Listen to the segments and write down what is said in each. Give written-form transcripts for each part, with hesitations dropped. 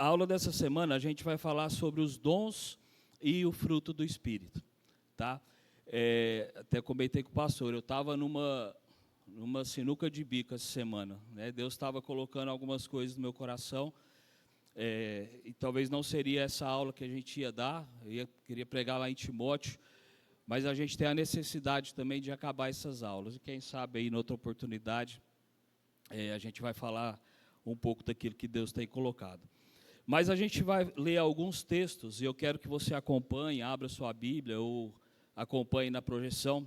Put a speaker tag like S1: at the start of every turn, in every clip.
S1: aula dessa semana a gente vai falar sobre os dons e o fruto do Espírito, tá? Até comentei com o pastor, eu estava numa sinuca de bico essa semana, né? Deus estava colocando algumas coisas no meu coração, e talvez não seria essa aula que a gente ia dar, queria pregar lá em Timóteo, mas a gente tem a necessidade também de acabar essas aulas, e quem sabe aí, em outra oportunidade, a gente vai falar um pouco daquilo que Deus tem colocado. Mas a gente vai ler alguns textos, e eu quero que você acompanhe, abra sua Bíblia, ou acompanhe na projeção,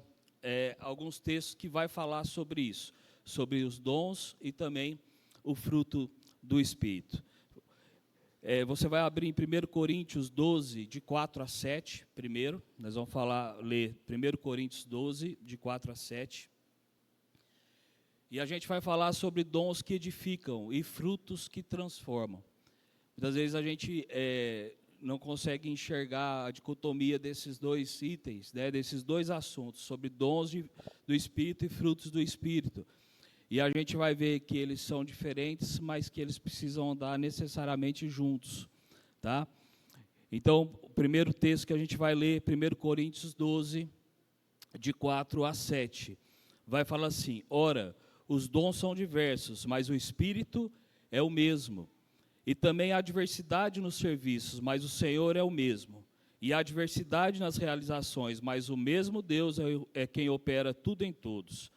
S1: alguns textos que vai falar sobre isso, sobre os dons e também o fruto do Espírito. Você vai abrir em 1 Coríntios 12, de 4 a 7, primeiro, nós vamos ler 1 Coríntios 12, de 4 a 7, e a gente vai falar sobre dons que edificam e frutos que transformam. Muitas vezes a gente não consegue enxergar a dicotomia desses dois itens, né, desses dois assuntos, sobre dons do Espírito e frutos do Espírito. E a gente vai ver que eles são diferentes, mas que eles precisam andar necessariamente juntos, tá? Então, o primeiro texto que a gente vai ler, 1 Coríntios 12, de 4 a 7, vai falar assim: ora, os dons são diversos, mas o Espírito é o mesmo. E também há diversidade nos serviços, mas o Senhor é o mesmo. E há diversidade nas realizações, mas o mesmo Deus é quem opera tudo em todos.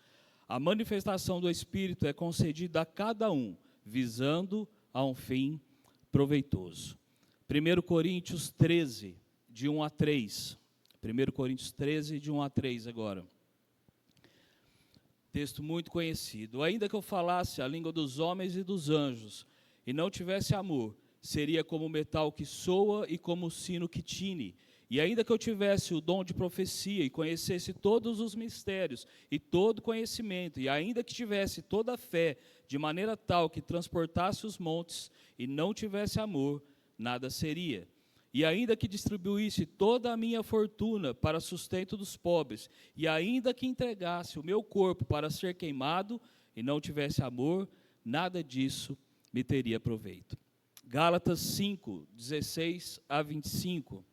S1: A manifestação do Espírito é concedida a cada um, visando a um fim proveitoso. 1 Coríntios 13, de 1 a 3. 1 Coríntios 13, de 1 a 3 agora. Texto muito conhecido. Ainda que eu falasse a língua dos homens e dos anjos, e não tivesse amor, seria como o metal que soa e como o sino que tine. E ainda que eu tivesse o dom de profecia e conhecesse todos os mistérios e todo conhecimento, e ainda que tivesse toda a fé, de maneira tal que transportasse os montes, e não tivesse amor, nada seria. E ainda que distribuísse toda a minha fortuna para sustento dos pobres, e ainda que entregasse o meu corpo para ser queimado, e não tivesse amor, nada disso me teria proveito. Gálatas 5, 16 a 25.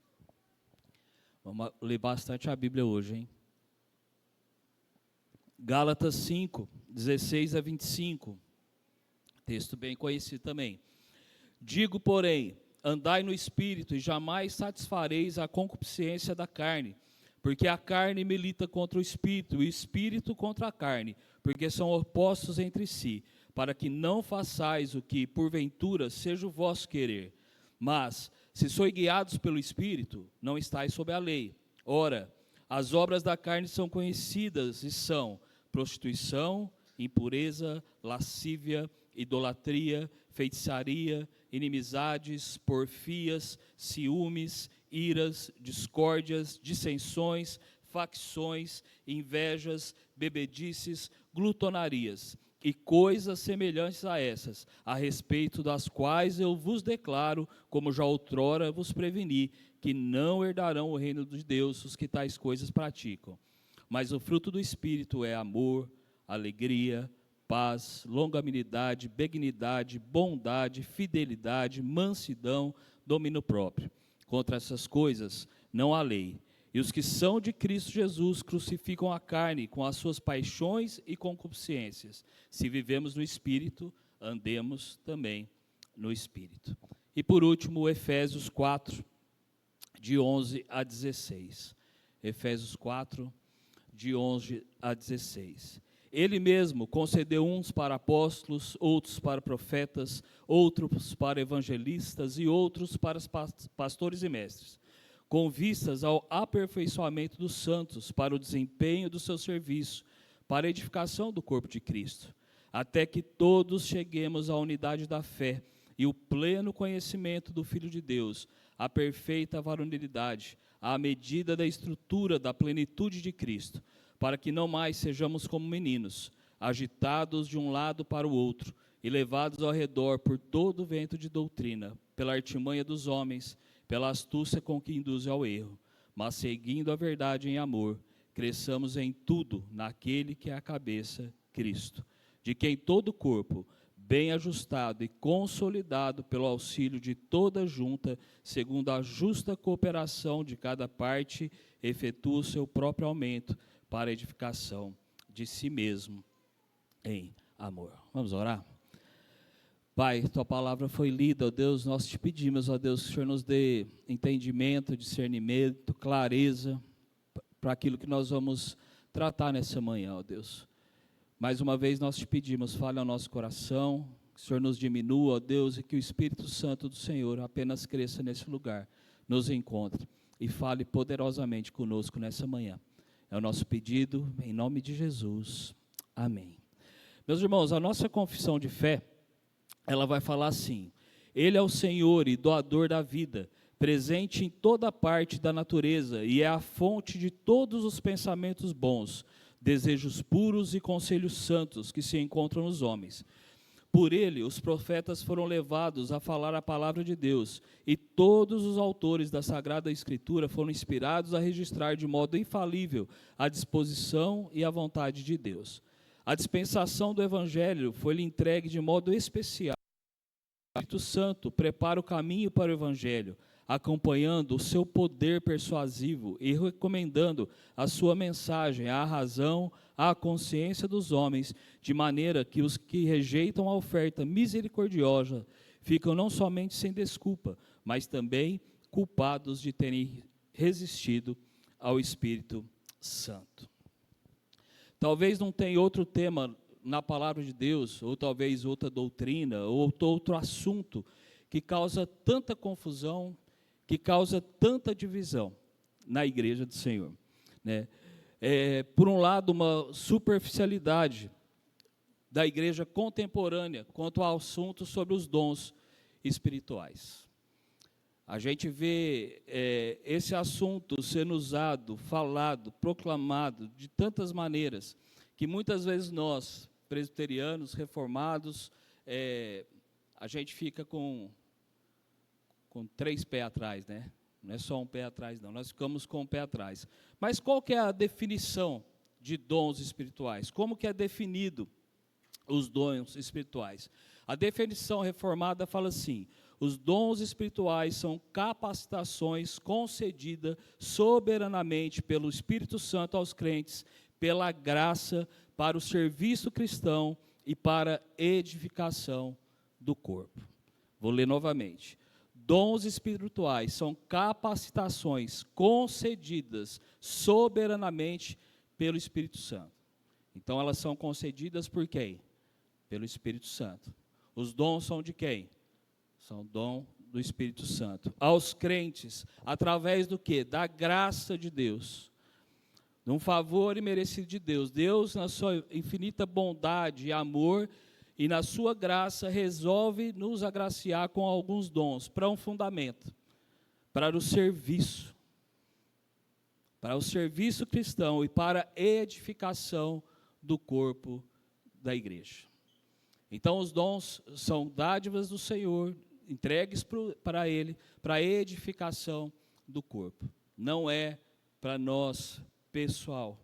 S1: Vamos ler bastante a Bíblia hoje, hein? Gálatas 5, 16 a 25. Texto bem conhecido também. Digo, porém, andai no Espírito, e jamais satisfareis a concupiscência da carne, porque a carne milita contra o Espírito, e o Espírito contra a carne, porque são opostos entre si, para que não façais o que, porventura, seja o vosso querer. Mas, se sois guiados pelo Espírito, não estáis sob a lei. Ora, as obras da carne são conhecidas e são prostituição, impureza, lascívia, idolatria, feitiçaria, inimizades, porfias, ciúmes, iras, discórdias, dissensões, facções, invejas, bebedices, glutonarias, e coisas semelhantes a essas, a respeito das quais eu vos declaro, como já outrora vos preveni, que não herdarão o reino de Deus os que tais coisas praticam. Mas o fruto do Espírito é amor, alegria, paz, longanimidade, benignidade, bondade, fidelidade, mansidão, domínio próprio. Contra essas coisas não há lei. E os que são de Cristo Jesus crucificam a carne com as suas paixões e concupiscências. Se vivemos no Espírito, andemos também no Espírito. E por último, Efésios 4, de 11 a 16. Efésios 4, de 11 a 16. Ele mesmo concedeu uns para apóstolos, outros para profetas, outros para evangelistas e outros para pastores e mestres, com vistas ao aperfeiçoamento dos santos, para o desempenho do seu serviço, para a edificação do corpo de Cristo, até que todos cheguemos à unidade da fé e o pleno conhecimento do Filho de Deus, à perfeita varonilidade, à medida da estrutura da plenitude de Cristo, para que não mais sejamos como meninos, agitados de um lado para o outro, e levados ao redor por todo o vento de doutrina, pela artimanha dos homens, pela astúcia com que induzem ao erro, mas seguindo a verdade em amor, cresçamos em tudo naquele que é a cabeça, Cristo, de quem todo o corpo, bem ajustado e consolidado pelo auxílio de toda junta, segundo a justa cooperação de cada parte, efetua o seu próprio aumento para a edificação de si mesmo em amor. Vamos orar? Pai, tua palavra foi lida, ó Deus, nós te pedimos, ó Deus, que o Senhor nos dê entendimento, discernimento, clareza para aquilo que nós vamos tratar nessa manhã, ó Deus. Mais uma vez nós te pedimos, fale ao nosso coração, que o Senhor nos diminua, ó Deus, e que o Espírito Santo do Senhor apenas cresça nesse lugar, nos encontre e fale poderosamente conosco nessa manhã. É o nosso pedido, em nome de Jesus. Amém. Meus irmãos, a nossa confissão de fé, ela vai falar assim: Ele é o Senhor e doador da vida, presente em toda parte da natureza e é a fonte de todos os pensamentos bons, desejos puros e conselhos santos que se encontram nos homens. Por ele, os profetas foram levados a falar a palavra de Deus, e todos os autores da Sagrada Escritura foram inspirados a registrar de modo infalível a disposição e a vontade de Deus. A dispensação do Evangelho foi-lhe entregue de modo especial. O Espírito Santo prepara o caminho para o Evangelho, acompanhando o seu poder persuasivo e recomendando a sua mensagem à razão, à consciência dos homens, de maneira que os que rejeitam a oferta misericordiosa ficam não somente sem desculpa, mas também culpados de terem resistido ao Espírito Santo. Talvez não tenha outro tema na palavra de Deus, ou talvez outra doutrina, ou outro assunto que causa tanta confusão, que causa tanta divisão na igreja do Senhor, né? Por um lado, uma superficialidade da igreja contemporânea quanto ao assunto sobre os dons espirituais. A gente vê esse assunto sendo usado, falado, proclamado de tantas maneiras, que muitas vezes nós, presbiterianos, reformados, a gente fica com 3 pés atrás, né? Não é só um pé atrás, não. Nós ficamos com um pé atrás. Mas qual que é a definição de dons espirituais? Como que é definido os dons espirituais? A definição reformada fala assim: os dons espirituais são capacitações concedidas soberanamente pelo Espírito Santo aos crentes, pela graça, para o serviço cristão e para edificação do corpo. Vou ler novamente. Dons espirituais são capacitações concedidas soberanamente pelo Espírito Santo. Então, elas são concedidas por quem? Pelo Espírito Santo. Os dons são de quem? São dom do Espírito Santo. Aos crentes, através do quê? Da graça de Deus. De um favor imerecido de Deus. Deus, na sua infinita bondade e amor, e na sua graça, resolve nos agraciar com alguns dons, para um fundamento, para o serviço cristão e para a edificação do corpo da igreja. Então, os dons são dádivas do Senhor, entregues para Ele, para a edificação do corpo. Não é para nós, pessoal.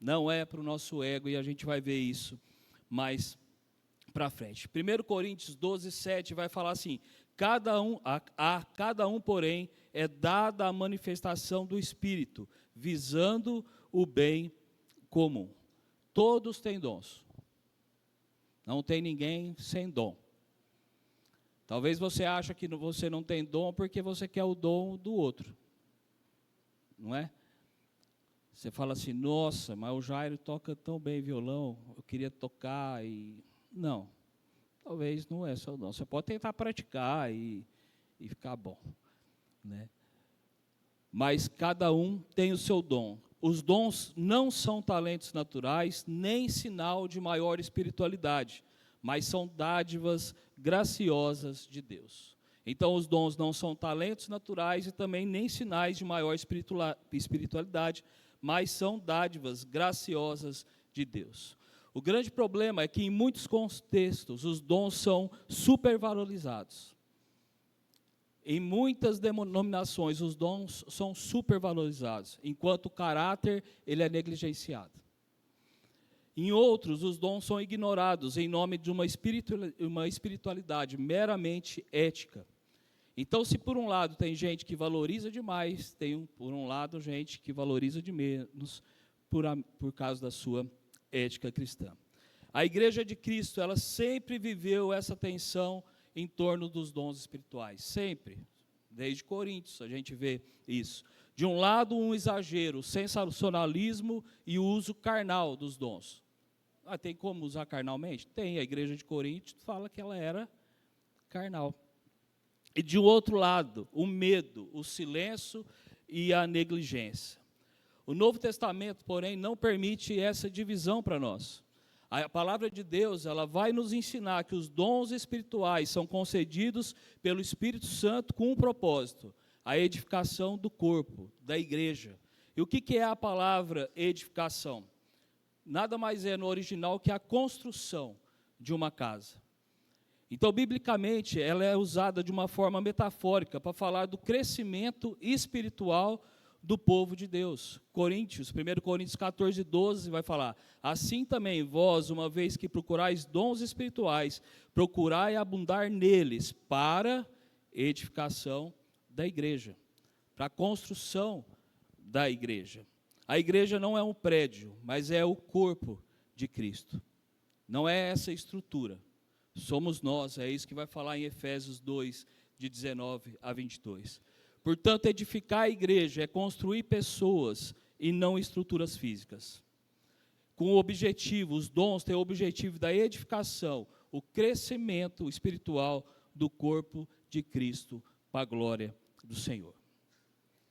S1: Não é para o nosso ego, e a gente vai ver isso mais para frente. 1 Coríntios 12, 7 vai falar assim: a cada um, porém, é dada a manifestação do Espírito, visando o bem comum. Todos têm dons. Não tem ninguém sem dom. Talvez você ache que você não tem dom porque você quer o dom do outro. Não é? Você fala assim: nossa, mas o Jairo toca tão bem violão, eu queria tocar e... Não, talvez não é só dom. Você pode tentar praticar e ficar bom, né? Mas cada um tem o seu dom. Os dons não são talentos naturais, nem sinal de maior espiritualidade, mas são dádivas graciosas de Deus. Então, os dons não são talentos naturais e também nem sinais de maior espiritualidade, mas são dádivas graciosas de Deus. O grande problema é que, em muitos contextos, os dons são supervalorizados. Em muitas denominações, os dons são supervalorizados, enquanto o caráter ele é negligenciado. Em outros, os dons são ignorados em nome de uma espiritualidade meramente ética. Então, se por um lado tem gente que valoriza demais, tem por um lado gente que valoriza de menos por causa da sua ética cristã. A Igreja de Cristo, ela sempre viveu essa tensão em torno dos dons espirituais, sempre. Desde Coríntios a gente vê isso. De um lado, um exagero, sensacionalismo e o uso carnal dos dons. Tem como usar carnalmente? Tem, a Igreja de Coríntios fala que ela era carnal. E de outro lado, o medo, o silêncio e a negligência. O Novo Testamento, porém, não permite essa divisão para nós. A palavra de Deus, ela vai nos ensinar que os dons espirituais são concedidos pelo Espírito Santo com um propósito, a edificação do corpo, da igreja. E o que é a palavra edificação? Nada mais é no original que a construção de uma casa. Então, biblicamente, ela é usada de uma forma metafórica para falar do crescimento espiritual do povo de Deus. 1 Coríntios 14, 12 vai falar: assim também vós, uma vez que procurais dons espirituais, procurai abundar neles para edificação da igreja, para a construção da igreja. A igreja não é um prédio, mas é o corpo de Cristo. Não é essa estrutura. Somos nós, é isso que vai falar em Efésios 2, de 19 a 22. Portanto, edificar a igreja é construir pessoas e não estruturas físicas. Com o objetivo, os dons têm o objetivo da edificação, o crescimento espiritual do corpo de Cristo para a glória do Senhor.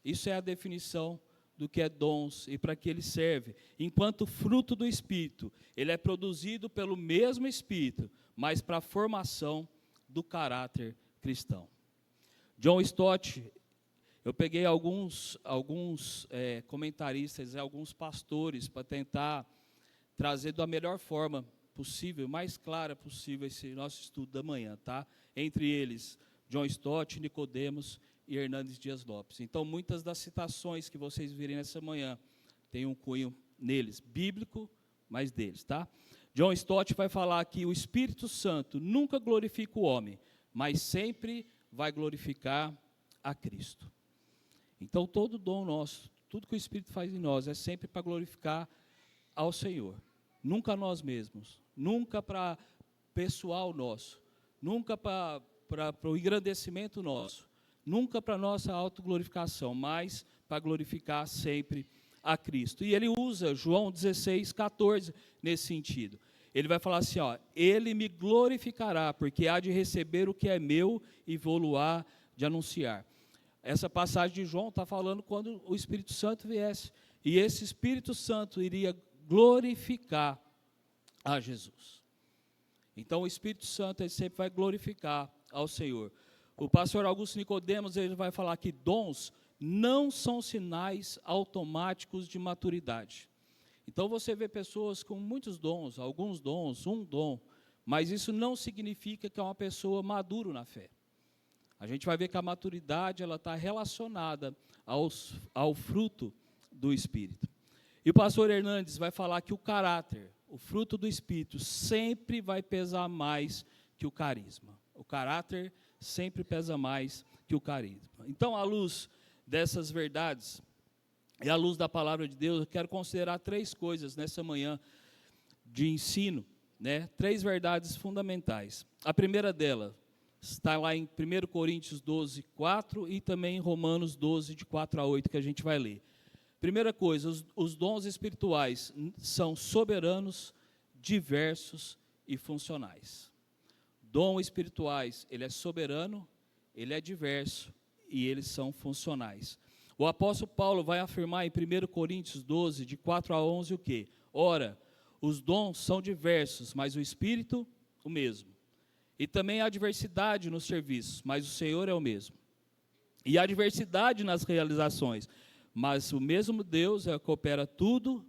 S1: Isso é a definição do que é dons e para que ele serve. Enquanto fruto do Espírito, ele é produzido pelo mesmo Espírito, mas para a formação do caráter cristão. John Stott, eu peguei alguns comentaristas, alguns pastores, para tentar trazer da melhor forma possível, mais clara possível, esse nosso estudo da manhã, tá? Entre eles, John Stott, Nicodemos e Hernandes Dias Lopes. Então, muitas das citações que vocês virem nessa manhã, tem um cunho neles, bíblico, mas deles, tá? John Stott vai falar que o Espírito Santo nunca glorifica o homem, mas sempre vai glorificar a Cristo. Então, todo dom nosso, tudo que o Espírito faz em nós, é sempre para glorificar ao Senhor. Nunca nós mesmos, nunca para pessoal nosso, nunca para o engrandecimento nosso, nunca para a nossa autoglorificação, mas para glorificar sempre a Cristo. E ele usa João 16, 14 nesse sentido. Ele vai falar assim, ó: ele me glorificará, porque há de receber o que é meu e vou-lo-á de anunciar. Essa passagem de João está falando quando o Espírito Santo viesse. E esse Espírito Santo iria glorificar a Jesus. Então o Espírito Santo ele sempre vai glorificar ao Senhor. O pastor Augusto Nicodemos ele vai falar que dons não são sinais automáticos de maturidade. Então você vê pessoas com muitos dons, alguns dons, um dom, mas isso não significa que é uma pessoa madura na fé. A gente vai ver que a maturidade ela está relacionada ao fruto do Espírito. E o pastor Hernandes vai falar que o caráter, o fruto do Espírito, sempre vai pesar mais que o carisma. O caráter sempre pesa mais que o carisma. Então, à luz dessas verdades, e à luz da palavra de Deus, eu quero considerar 3 coisas nessa manhã de ensino, né? 3 verdades fundamentais. A primeira delas está lá em 1 Coríntios 12, 4 e também em Romanos 12, de 4 a 8, que a gente vai ler. Primeira coisa, os dons espirituais são soberanos, diversos e funcionais. Dons espirituais, ele é soberano, ele é diverso e eles são funcionais. O apóstolo Paulo vai afirmar em 1 Coríntios 12, de 4 a 11, o quê? Ora, os dons são diversos, mas o Espírito, o mesmo. E também há diversidade nos serviços, mas o Senhor é o mesmo. E há diversidade nas realizações, mas o mesmo Deus que opera tudo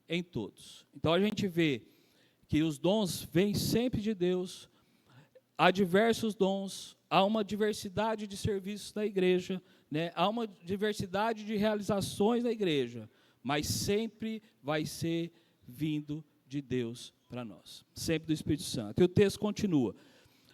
S1: em todos. Então a gente vê que os dons vêm sempre de Deus, há diversos dons, há uma diversidade de serviços da igreja, né? Há uma diversidade de realizações da igreja, mas sempre vai ser vindo de Deus para nós, sempre do Espírito Santo. E o texto continua: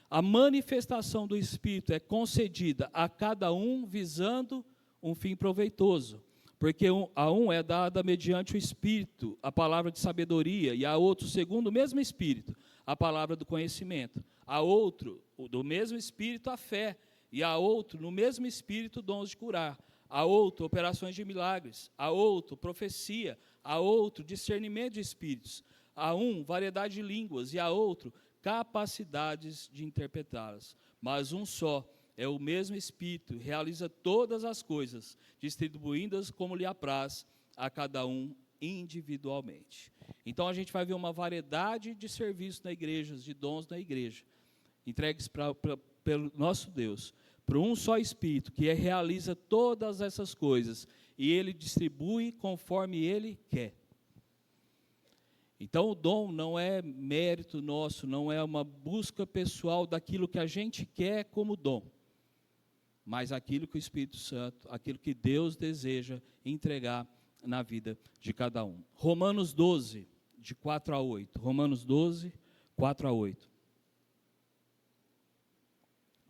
S1: a manifestação do Espírito é concedida a cada um visando um fim proveitoso, porque a um é dada mediante o Espírito a palavra de sabedoria, e a outro, segundo o mesmo Espírito, a palavra do conhecimento, a outro, do mesmo Espírito, a fé, e a outro, no mesmo Espírito, dons de curar, a outro, operações de milagres, a outro, profecia, a outro, discernimento de espíritos, a um, variedade de línguas, e a outro, capacidades de interpretá-las. Mas um só é o mesmo Espírito, realiza todas as coisas, distribuindo-as como lhe apraz a cada um individualmente. Então a gente vai ver uma variedade de serviços na igreja, de dons na igreja, entregues pelo nosso Deus, para um só Espírito, que realiza todas essas coisas, e Ele distribui conforme Ele quer. Então o dom não é mérito nosso, não é uma busca pessoal daquilo que a gente quer como dom, mas aquilo que o Espírito Santo, aquilo que Deus deseja entregar na vida de cada um. Romanos 12, de 4 a 8. Romanos 12, 4 a 8.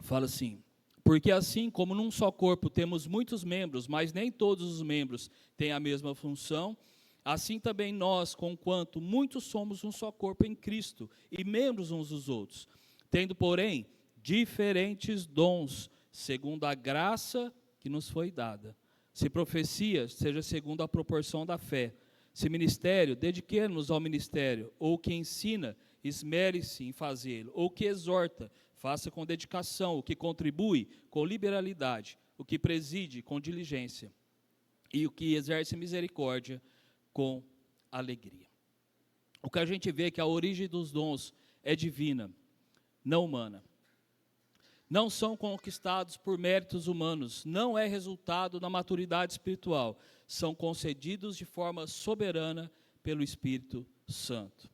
S1: Fala assim: porque assim como num só corpo temos muitos membros, mas nem todos os membros têm a mesma função, assim também nós, conquanto muitos somos um só corpo em Cristo, e membros uns dos outros, tendo, porém, diferentes dons, segundo a graça que nos foi dada. Se profecia, seja segundo a proporção da fé. Se ministério, dediquemos-nos ao ministério. Ou que ensina, esmere-se em fazê-lo. Ou que exorta, faça com dedicação. O que contribui, com liberalidade. O que preside, com diligência. E o que exerce misericórdia, com alegria. O que a gente vê é que a origem dos dons é divina, não humana. Não são conquistados por méritos humanos, não é resultado da maturidade espiritual, são concedidos de forma soberana pelo Espírito Santo.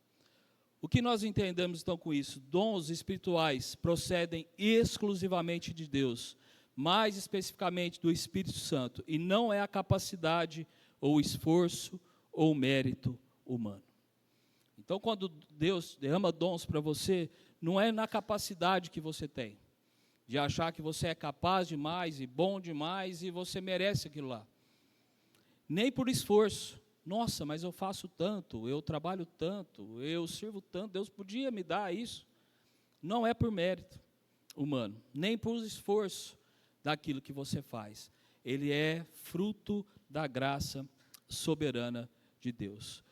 S1: O que nós entendemos então com isso? Dons espirituais procedem exclusivamente de Deus, mais especificamente do Espírito Santo, e não é a capacidade ou esforço ou mérito humano. Então, quando Deus derrama dons para você, não é na capacidade que você tem, de achar que você é capaz demais e bom demais e você merece aquilo lá. Nem por esforço. Nossa, mas eu faço tanto, eu trabalho tanto, eu sirvo tanto, Deus podia me dar isso. Não é por mérito humano, nem por esforço daquilo que você faz. Ele é fruto da graça soberana de Deus.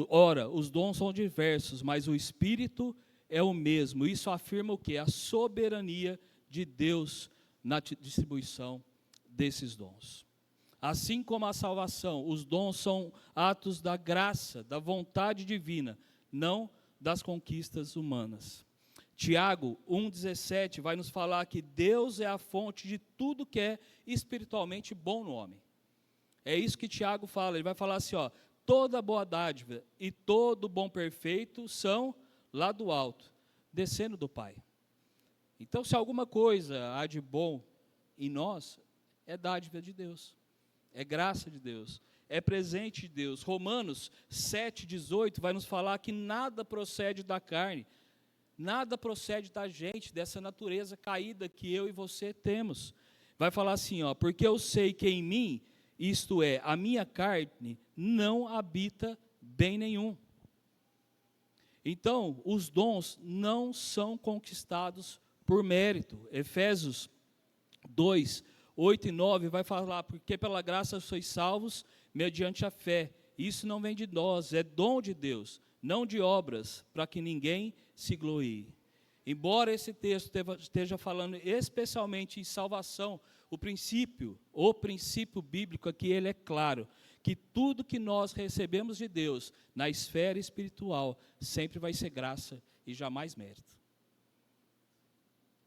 S1: Ora, os dons são diversos, mas o Espírito é o mesmo. Isso afirma o quê? A soberania de Deus na distribuição desses dons. Assim como a salvação, os dons são atos da graça, da vontade divina, não das conquistas humanas. Tiago 1,17 vai nos falar que Deus é a fonte de tudo que é espiritualmente bom no homem. É isso que Tiago fala, ele vai falar assim, ó: toda boa dádiva e todo bom perfeito são lá do alto, descendo do Pai. Então, se alguma coisa há de bom em nós, é dádiva de Deus, é graça de Deus, é presente de Deus. Romanos 7,18 vai nos falar que nada procede da carne, nada procede da gente, dessa natureza caída que eu e você temos. Vai falar assim, ó: porque eu sei que em mim, isto é, a minha carne, não habita bem nenhum. Então, os dons não são conquistados por mérito. Efésios 2, 8 e 9 vai falar: porque pela graça sois salvos mediante a fé. Isso não vem de nós, é dom de Deus, não de obras, para que ninguém se glorie. Embora esse texto esteja falando especialmente em salvação, o princípio bíblico aqui, ele é claro, que tudo que nós recebemos de Deus na esfera espiritual sempre vai ser graça e jamais mérito.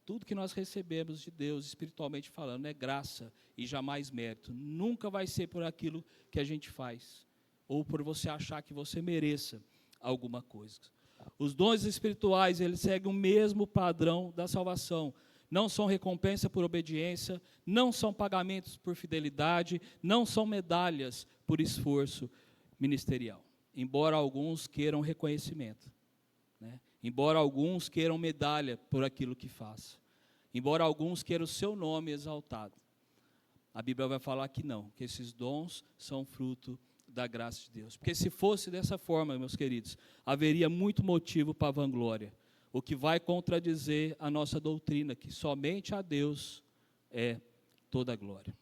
S1: Tudo que nós recebemos de Deus, espiritualmente falando, é graça e jamais mérito. Nunca vai ser por aquilo que a gente faz, ou por você achar que você mereça alguma coisa. Os dons espirituais, eles seguem o mesmo padrão da salvação. Não são recompensa por obediência, não são pagamentos por fidelidade, não são medalhas por esforço ministerial. embora alguns queiram reconhecimento, né? Embora alguns queiram medalha por aquilo que faz, embora alguns queiram o seu nome exaltado, a Bíblia vai falar que não, que esses dons são fruto da graça de Deus. Porque se fosse dessa forma, meus queridos, haveria muito motivo para a vanglória, o que vai contradizer a nossa doutrina, que somente a Deus é toda a glória.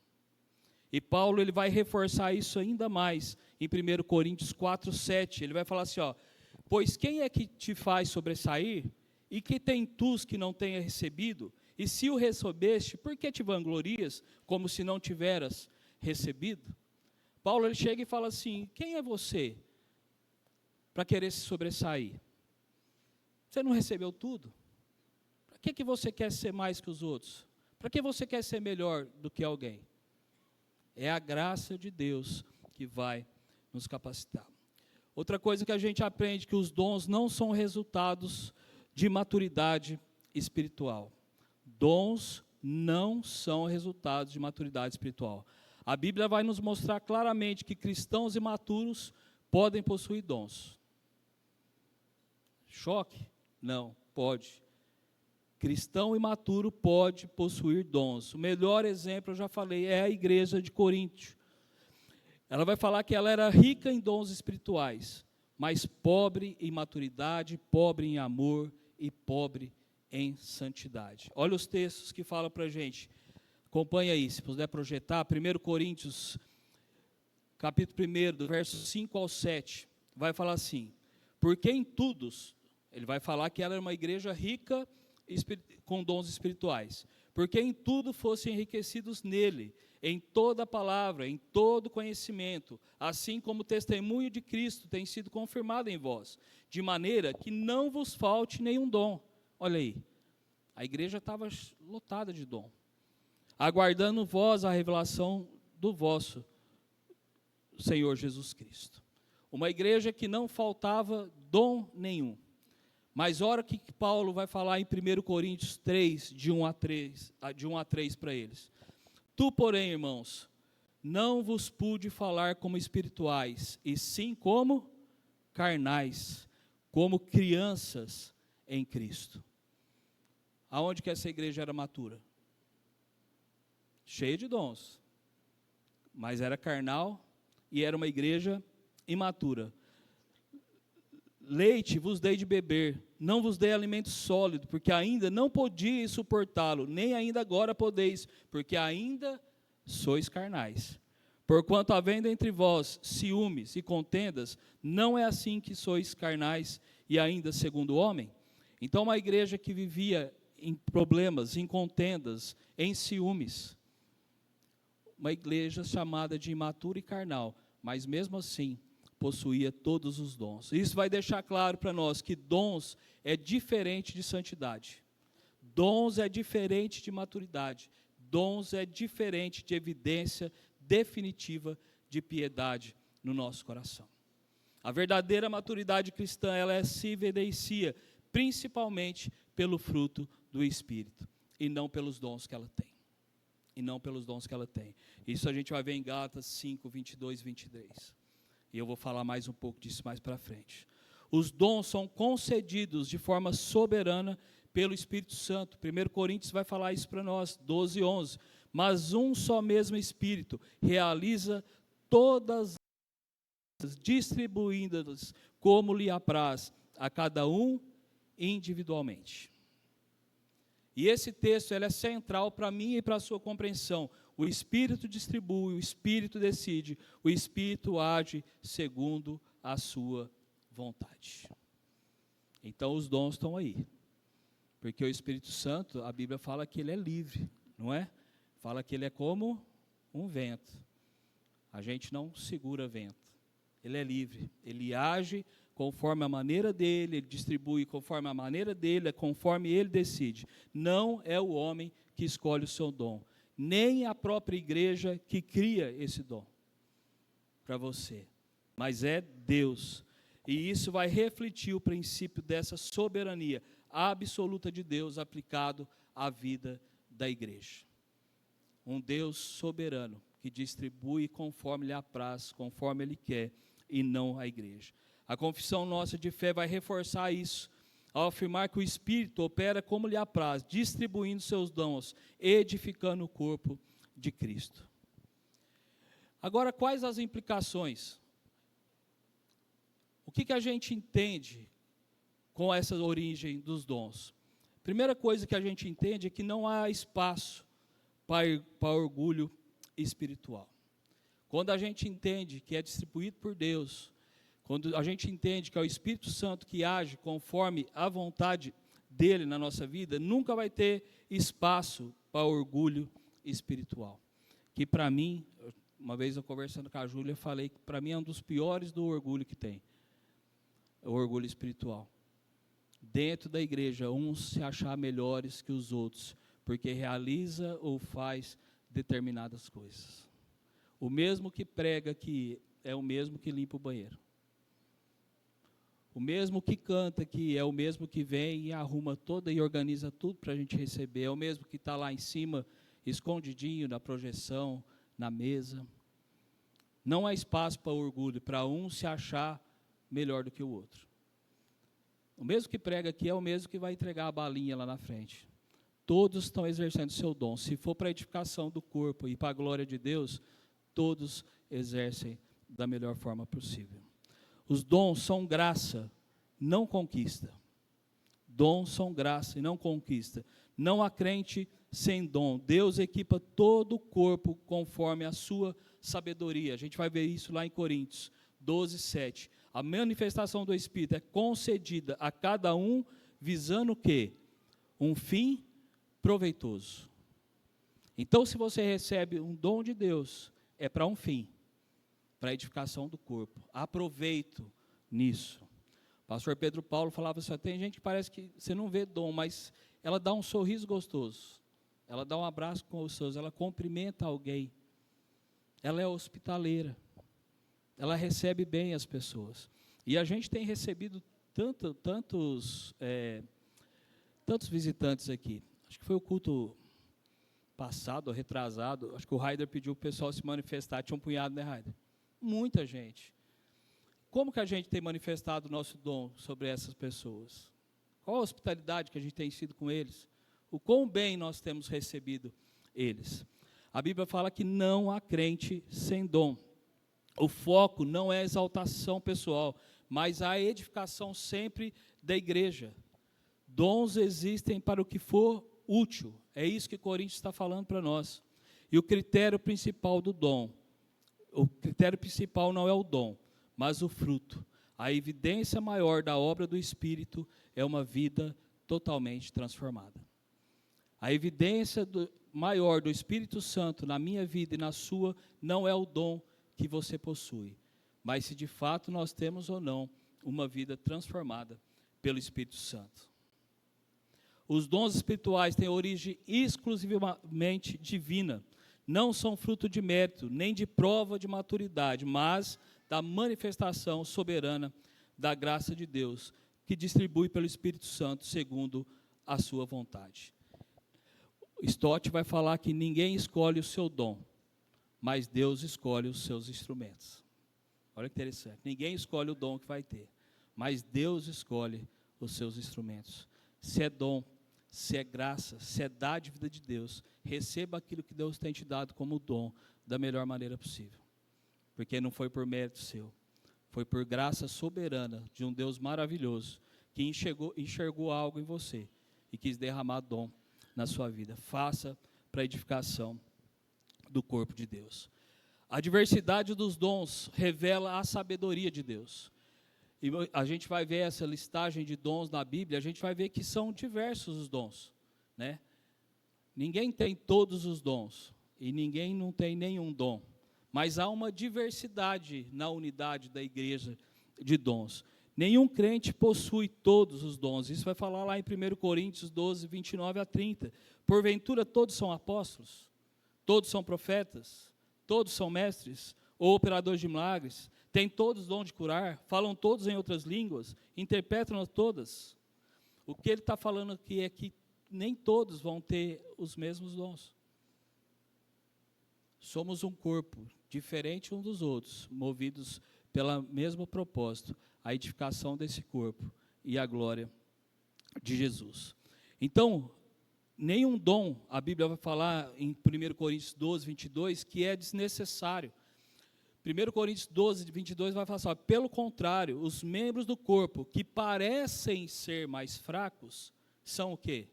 S1: E Paulo ele vai reforçar isso ainda mais em 1 Coríntios 4:7. Ele vai falar assim, ó: pois quem é que te faz sobressair? E que tem tus que não tenha recebido? E se o recebeste, por que te vanglorias, como se não tiveras recebido? Paulo ele chega e fala assim: quem é você para querer se sobressair? Você não recebeu tudo? Para que você quer ser mais que os outros? Para que você quer ser melhor do que alguém? É a graça de Deus que vai nos capacitar. Outra coisa que a gente aprende, que os dons não são resultados de maturidade espiritual. Dons não são resultados de maturidade espiritual. A Bíblia vai nos mostrar claramente que cristãos imaturos podem possuir dons. Choque? Não, pode. Cristão imaturo pode possuir dons. O melhor exemplo, eu já falei, é a igreja de Corinto. Ela vai falar que ela era rica em dons espirituais, mas pobre em maturidade, pobre em amor e pobre em santidade. Olha os textos que falam para a gente. Acompanha aí, se puder projetar. 1 Coríntios, capítulo 1, do verso 5 ao 7, vai falar assim: porque em todos, ele vai falar que ela era uma igreja rica com dons espirituais, porque em tudo fossem enriquecidos nele, em toda palavra, em todo conhecimento, assim como o testemunho de Cristo tem sido confirmado em vós, de maneira que não vos falte nenhum dom. Olha aí, a igreja estava lotada de dom, aguardando vós a revelação do vosso Senhor Jesus Cristo. Uma igreja que não faltava dom nenhum. Mas olha o que Paulo vai falar em 1 Coríntios 3, de 1 a 3 para eles. Tu, porém, irmãos, não vos pude falar como espirituais, e sim como carnais, como crianças em Cristo. Aonde que essa igreja era matura? Cheia de dons, mas era carnal e era uma igreja imatura. Leite vos dei de beber, não vos dei alimento sólido, porque ainda não podíeis suportá-lo, nem ainda agora podeis, porque ainda sois carnais. Porquanto havendo entre vós ciúmes e contendas, não é assim que sois carnais e ainda segundo o homem? Então uma igreja que vivia em problemas, em contendas, em ciúmes, uma igreja chamada de imatura e carnal, mas mesmo assim possuía todos os dons. Isso vai deixar claro para nós que dons é diferente de santidade. Dons é diferente de maturidade. Dons é diferente de evidência definitiva de piedade no nosso coração. A verdadeira maturidade cristã, ela se evidencia principalmente pelo fruto do Espírito, e não pelos dons que ela tem. E não pelos dons que ela tem. Isso a gente vai ver em Gálatas 5, 22 e 23. E eu vou falar mais um pouco disso mais para frente. Os dons são concedidos de forma soberana pelo Espírito Santo. 1 Coríntios vai falar isso para nós, 12 e 11. Mas um só mesmo Espírito realiza todas as distribuindo-as como lhe apraz a cada um individualmente. E esse texto ele é central para mim e para a sua compreensão. O Espírito distribui, o Espírito decide, o Espírito age segundo a sua vontade. Então os dons estão aí. Porque o Espírito Santo, a Bíblia fala que ele é livre, não é? Fala que ele é como um vento. A gente não segura vento. Ele é livre, ele age conforme a maneira dele, ele distribui conforme a maneira dele, é conforme ele decide. Não é o homem que escolhe o seu dom, nem a própria igreja que cria esse dom para você, mas é Deus. E isso vai refletir o princípio dessa soberania absoluta de Deus aplicado à vida da igreja. Um Deus soberano que distribui conforme lhe apraz, conforme ele quer, e não a igreja. A confissão nossa de fé vai reforçar isso, ao afirmar que o Espírito opera como lhe apraz, distribuindo seus dons, edificando o corpo de Cristo. Agora, quais as implicações? O que a gente entende com essa origem dos dons? Primeira coisa que a gente entende é que não há espaço para orgulho espiritual. Quando a gente entende que é distribuído por Deus, quando a gente entende que é o Espírito Santo que age conforme a vontade dele na nossa vida, nunca vai ter espaço para orgulho espiritual. Que para mim, uma vez eu conversando com a Júlia, falei que para mim é um dos piores do orgulho que tem. O orgulho espiritual. Dentro da igreja, uns se achar melhores que os outros, porque realiza ou faz determinadas coisas. O mesmo que prega aqui é o mesmo que limpa o banheiro. O mesmo que canta aqui é o mesmo que vem e arruma toda e organiza tudo para a gente receber. É o mesmo que está lá em cima, escondidinho na projeção, na mesa. Não há espaço para orgulho, para um se achar melhor do que o outro. O mesmo que prega aqui é o mesmo que vai entregar a balinha lá na frente. Todos estão exercendo seu dom. Se for para a edificação do corpo e para a glória de Deus, todos exercem da melhor forma possível. Os dons são graça, não conquista. Dons são graça e não conquista. Não há crente sem dom. Deus equipa todo o corpo conforme a sua sabedoria. A gente vai ver isso lá em Coríntios 12, 7. A manifestação do Espírito é concedida a cada um, visando o quê? Um fim proveitoso. Então, se você recebe um dom de Deus, é para um fim, para a edificação do corpo. Aproveito nisso. O pastor Pedro Paulo falava assim, tem gente que parece que você não vê dom, mas ela dá um sorriso gostoso, ela dá um abraço gostoso, ela cumprimenta alguém, ela é hospitaleira, ela recebe bem as pessoas. E a gente tem recebido tantos visitantes aqui. Acho que foi o culto passado, retrasado, acho que o Raider pediu para o pessoal se manifestar, tinha um punhado, né, Raider? Muita gente. Como que a gente tem manifestado o nosso dom sobre essas pessoas? Qual a hospitalidade que a gente tem sido com eles? O quão bem nós temos recebido eles? A Bíblia fala que não há crente sem dom. O foco não é a exaltação pessoal, mas a edificação sempre da igreja. Dons existem para o que for útil. É isso que Coríntios está falando para nós. E o critério principal do dom, o critério principal não é o dom, mas o fruto. A evidência maior da obra do Espírito é uma vida totalmente transformada. A evidência maior do Espírito Santo na minha vida e na sua não é o dom que você possui, mas se de fato nós temos ou não uma vida transformada pelo Espírito Santo. Os dons espirituais têm origem exclusivamente divina, não são fruto de mérito, nem de prova de maturidade, mas da manifestação soberana da graça de Deus, que distribui pelo Espírito Santo segundo a sua vontade. Stott vai falar que ninguém escolhe o seu dom, mas Deus escolhe os seus instrumentos. Olha que interessante, ninguém escolhe o dom que vai ter, mas Deus escolhe os seus instrumentos. Se é dom, se é graça, se é dádiva de Deus, receba aquilo que Deus tem te dado como dom, da melhor maneira possível. Porque não foi por mérito seu, foi por graça soberana de um Deus maravilhoso, que enxergou algo em você e quis derramar dom na sua vida. Faça para a edificação do corpo de Deus. A diversidade dos dons revela a sabedoria de Deus. E a gente vai ver essa listagem de dons na Bíblia, a gente vai ver que são diversos os dons, né? Ninguém tem todos os dons, e ninguém não tem nenhum dom, mas há uma diversidade na unidade da igreja de dons. Nenhum crente possui todos os dons, isso vai falar lá em 1 Coríntios 12, 29 a 30. Porventura todos são apóstolos? Todos são profetas? Todos são mestres? Ou operadores de milagres? Têm todos dom de curar? Falam todos em outras línguas? Interpretam todas? O que ele está falando aqui é que nem todos vão ter os mesmos dons. Somos um corpo, diferente uns dos outros, movidos pelo mesmo propósito, a edificação desse corpo e a glória de Jesus. Então, nenhum dom, a Bíblia vai falar em 1 Coríntios 12, 22, que é desnecessário. 1 Coríntios 12, 22 vai falar assim, pelo contrário, os membros do corpo que parecem ser mais fracos, são o quê?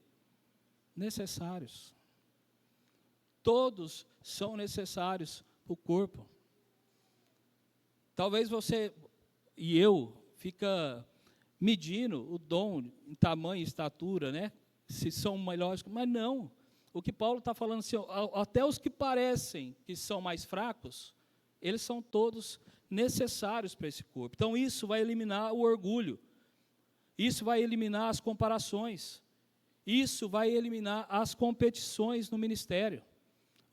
S1: Necessários. Todos são necessários para o corpo. Talvez você e eu fica medindo o dom em tamanho e estatura, né? Se são melhores, mas não. O que Paulo está falando assim, até os que parecem que são mais fracos, eles são todos necessários para esse corpo. Então isso vai eliminar o orgulho, isso vai eliminar as comparações, isso vai eliminar as competições no ministério.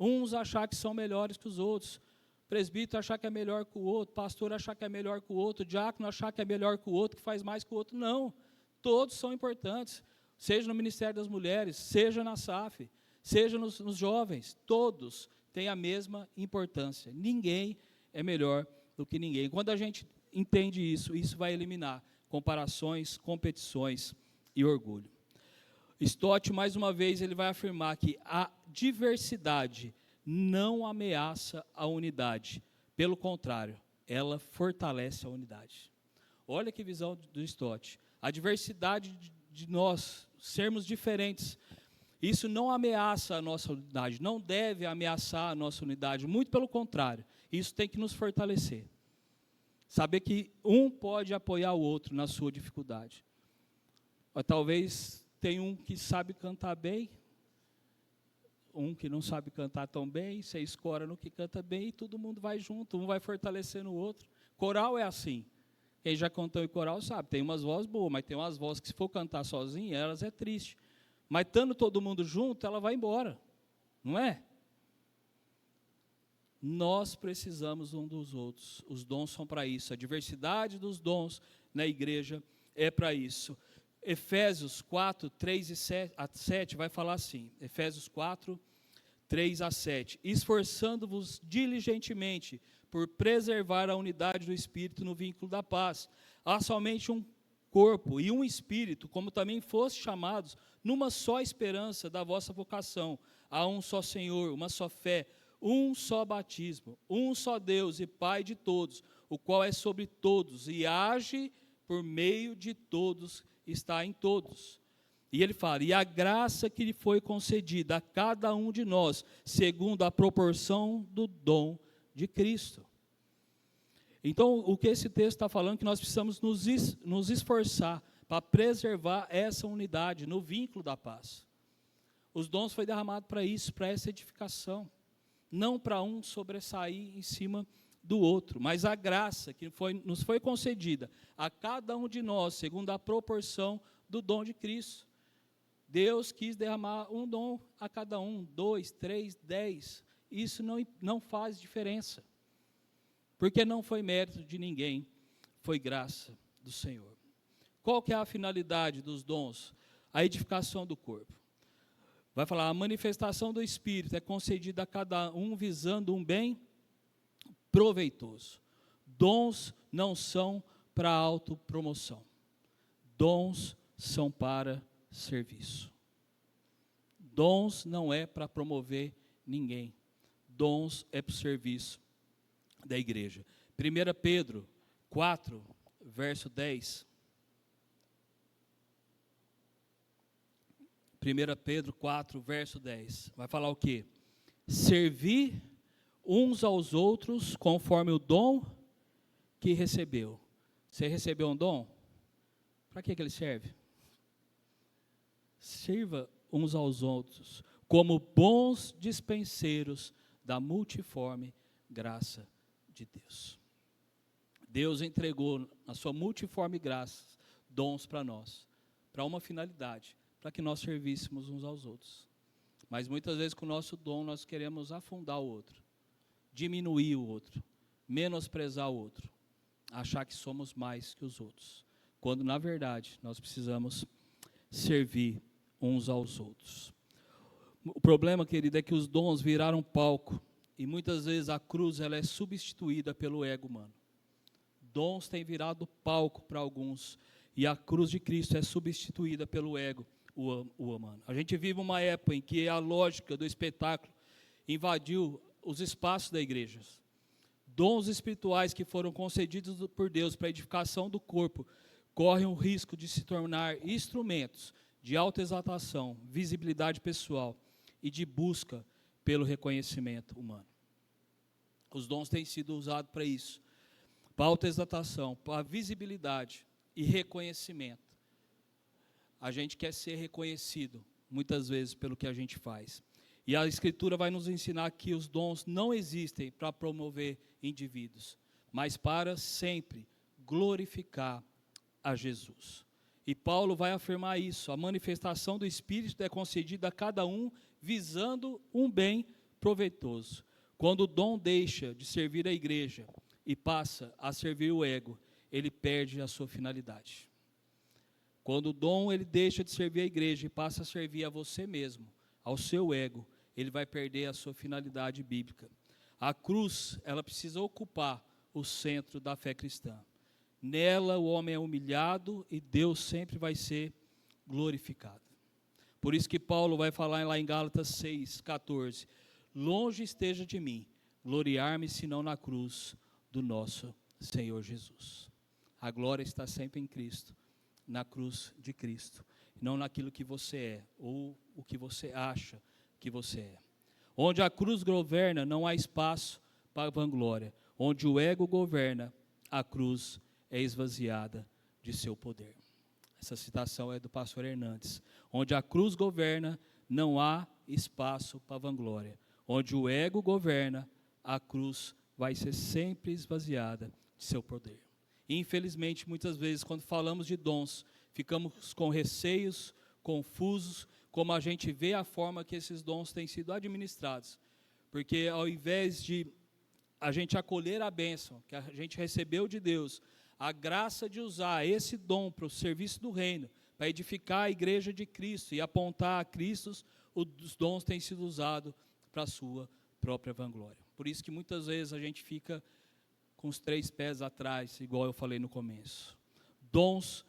S1: Uns achar que são melhores que os outros, presbítero achar que é melhor que o outro, pastor achar que é melhor que o outro, diácono achar que é melhor que o outro, que faz mais que o outro. Não, todos são importantes, seja no Ministério das Mulheres, seja na SAF, seja nos jovens, todos têm a mesma importância. Ninguém é melhor do que ninguém. Quando a gente entende isso, isso vai eliminar comparações, competições e orgulho. Stott, mais uma vez, ele vai afirmar que a diversidade não ameaça a unidade. Pelo contrário, ela fortalece a unidade. Olha que visão do Stott. A diversidade de nós sermos diferentes, isso não ameaça a nossa unidade, não deve ameaçar a nossa unidade, muito pelo contrário, isso tem que nos fortalecer. Saber que um pode apoiar o outro na sua dificuldade. Talvez tenha um que sabe cantar bem, um que não sabe cantar tão bem, você escora no que canta bem e todo mundo vai junto, um vai fortalecendo o outro. Coral é assim. Quem já cantou em coral sabe, tem umas vozes boas, mas tem umas vozes que se for cantar sozinha, elas é triste. Mas estando todo mundo junto, ela vai embora, não é? Nós precisamos um dos outros, os dons são para isso, a diversidade dos dons na igreja é para isso. Efésios 4, 3 e 7 vai falar assim, Efésios 4, 3 a 7, esforçando-vos diligentemente por preservar a unidade do Espírito no vínculo da paz. Há somente um corpo e um Espírito, como também foste chamados, numa só esperança da vossa vocação. Há um só Senhor, uma só fé, um só batismo, um só Deus e Pai de todos, o qual é sobre todos e age por meio de todos, está em todos. E ele fala, e a graça que lhe foi concedida a cada um de nós, segundo a proporção do dom de Cristo. Então, o que esse texto está falando, que nós precisamos nos esforçar para preservar essa unidade no vínculo da paz. Os dons foram derramados para isso, para essa edificação. Não para um sobressair em cima do outro, mas a graça que nos foi concedida a cada um de nós, segundo a proporção do dom de Cristo. Deus quis derramar um dom a cada um, 2, 3, 10. Isso não faz diferença. Porque não foi mérito de ninguém, foi graça do Senhor. Qual que é a finalidade dos dons? A edificação do corpo. Vai falar, a manifestação do Espírito é concedida a cada um visando um bem proveitoso. Dons não são para autopromoção. Dons são para serviço. Dons não é para promover ninguém. Dons é para o serviço da igreja. 1 Pedro 4, verso 10. 1 Pedro 4, verso 10. Vai falar o quê? Servir uns aos outros conforme o dom que recebeu. Você recebeu um dom? Para que ele serve? Sirva uns aos outros como bons dispenseiros da multiforme graça de Deus. Deus entregou na sua multiforme graça dons para nós, para uma finalidade, para que nós servíssemos uns aos outros. Mas muitas vezes com o nosso dom nós queremos afundar o outro, diminuir o outro, menosprezar o outro, achar que somos mais que os outros, quando na verdade nós precisamos servir uns aos outros. O problema, querido, é que os dons viraram palco e muitas vezes a cruz ela é substituída pelo ego humano. Dons têm virado palco para alguns, e a cruz de Cristo é substituída pelo ego humano. A gente vive uma época em que a lógica do espetáculo invadiu os espaços da igreja. Dons espirituais que foram concedidos por Deus para a edificação do corpo correm o risco de se tornar instrumentos de autoexaltação, visibilidade pessoal e de busca pelo reconhecimento humano. Os dons têm sido usados para isso, para autoexaltação, para visibilidade e reconhecimento. A gente quer ser reconhecido, muitas vezes, pelo que a gente faz. E a Escritura vai nos ensinar que os dons não existem para promover indivíduos, mas para sempre glorificar a Jesus. E Paulo vai afirmar isso: a manifestação do Espírito é concedida a cada um visando um bem proveitoso. Quando o dom deixa de servir a igreja e passa a servir o ego, ele perde a sua finalidade. Quando o dom ele deixa de servir a igreja e passa a servir a você mesmo, ao seu ego, ele vai perder a sua finalidade bíblica. A cruz, ela precisa ocupar o centro da fé cristã. Nela o homem é humilhado e Deus sempre vai ser glorificado. Por isso que Paulo vai falar lá em Gálatas 6:14, longe esteja de mim gloriar-me senão na cruz do nosso Senhor Jesus. A glória está sempre em Cristo, na cruz de Cristo, não naquilo que você é ou o que você acha que você é. Onde a cruz governa, não há espaço para vanglória. Onde o ego governa, a cruz é esvaziada de seu poder. Essa citação é do pastor Hernandes. Onde a cruz governa, não há espaço para vanglória. Onde o ego governa, a cruz vai ser sempre esvaziada de seu poder. E, infelizmente, muitas vezes, quando falamos de dons, ficamos com receios, confusos, como a gente vê a forma que esses dons têm sido administrados. Porque ao invés de a gente acolher a bênção que a gente recebeu de Deus, a graça de usar esse dom para o serviço do reino, para edificar a igreja de Cristo e apontar a Cristo, os dons têm sido usados para a sua própria vanglória. Por isso que muitas vezes a gente fica com os 3 pés atrás, igual eu falei no começo. Dons,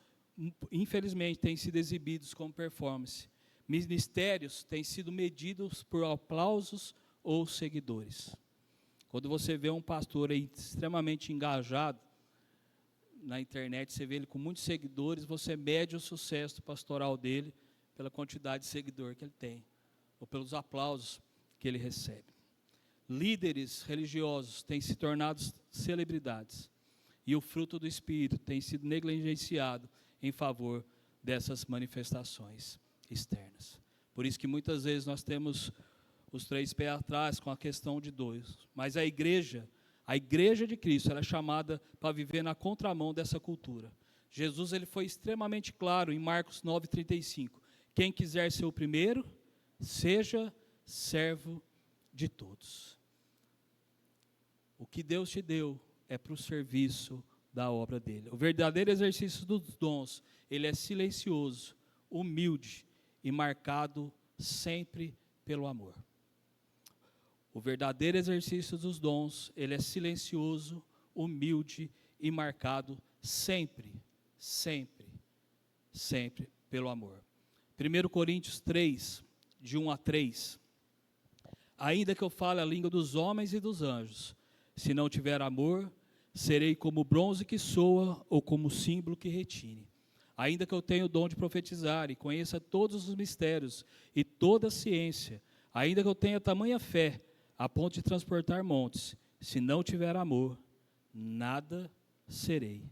S1: infelizmente, têm sido exibidos como performance. Ministérios têm sido medidos por aplausos ou seguidores. Quando você vê um pastor aí extremamente engajado na internet, você vê ele com muitos seguidores, você mede o sucesso pastoral dele pela quantidade de seguidor que ele tem, ou pelos aplausos que ele recebe. Líderes religiosos têm se tornado celebridades, e o fruto do Espírito tem sido negligenciado em favor dessas manifestações externas. Por isso que muitas vezes nós temos os 3 pés atrás com a questão de dons. Mas a igreja de Cristo, ela é chamada para viver na contramão dessa cultura. Jesus ele foi extremamente claro em Marcos 9:35. Quem quiser ser o primeiro, seja servo de todos. O que Deus te deu é para o serviço da obra dele. O verdadeiro exercício dos dons, ele é silencioso, humilde e marcado sempre pelo amor. O verdadeiro exercício dos dons, ele é silencioso, humilde e marcado sempre, sempre, sempre pelo amor. 1 Coríntios 3, de 1 a 3. Ainda que eu fale a língua dos homens e dos anjos, se não tiver amor, serei como o bronze que soa ou como o símbolo que retine. Ainda que eu tenha o dom de profetizar e conheça todos os mistérios e toda a ciência, ainda que eu tenha tamanha fé, a ponto de transportar montes, se não tiver amor, nada serei.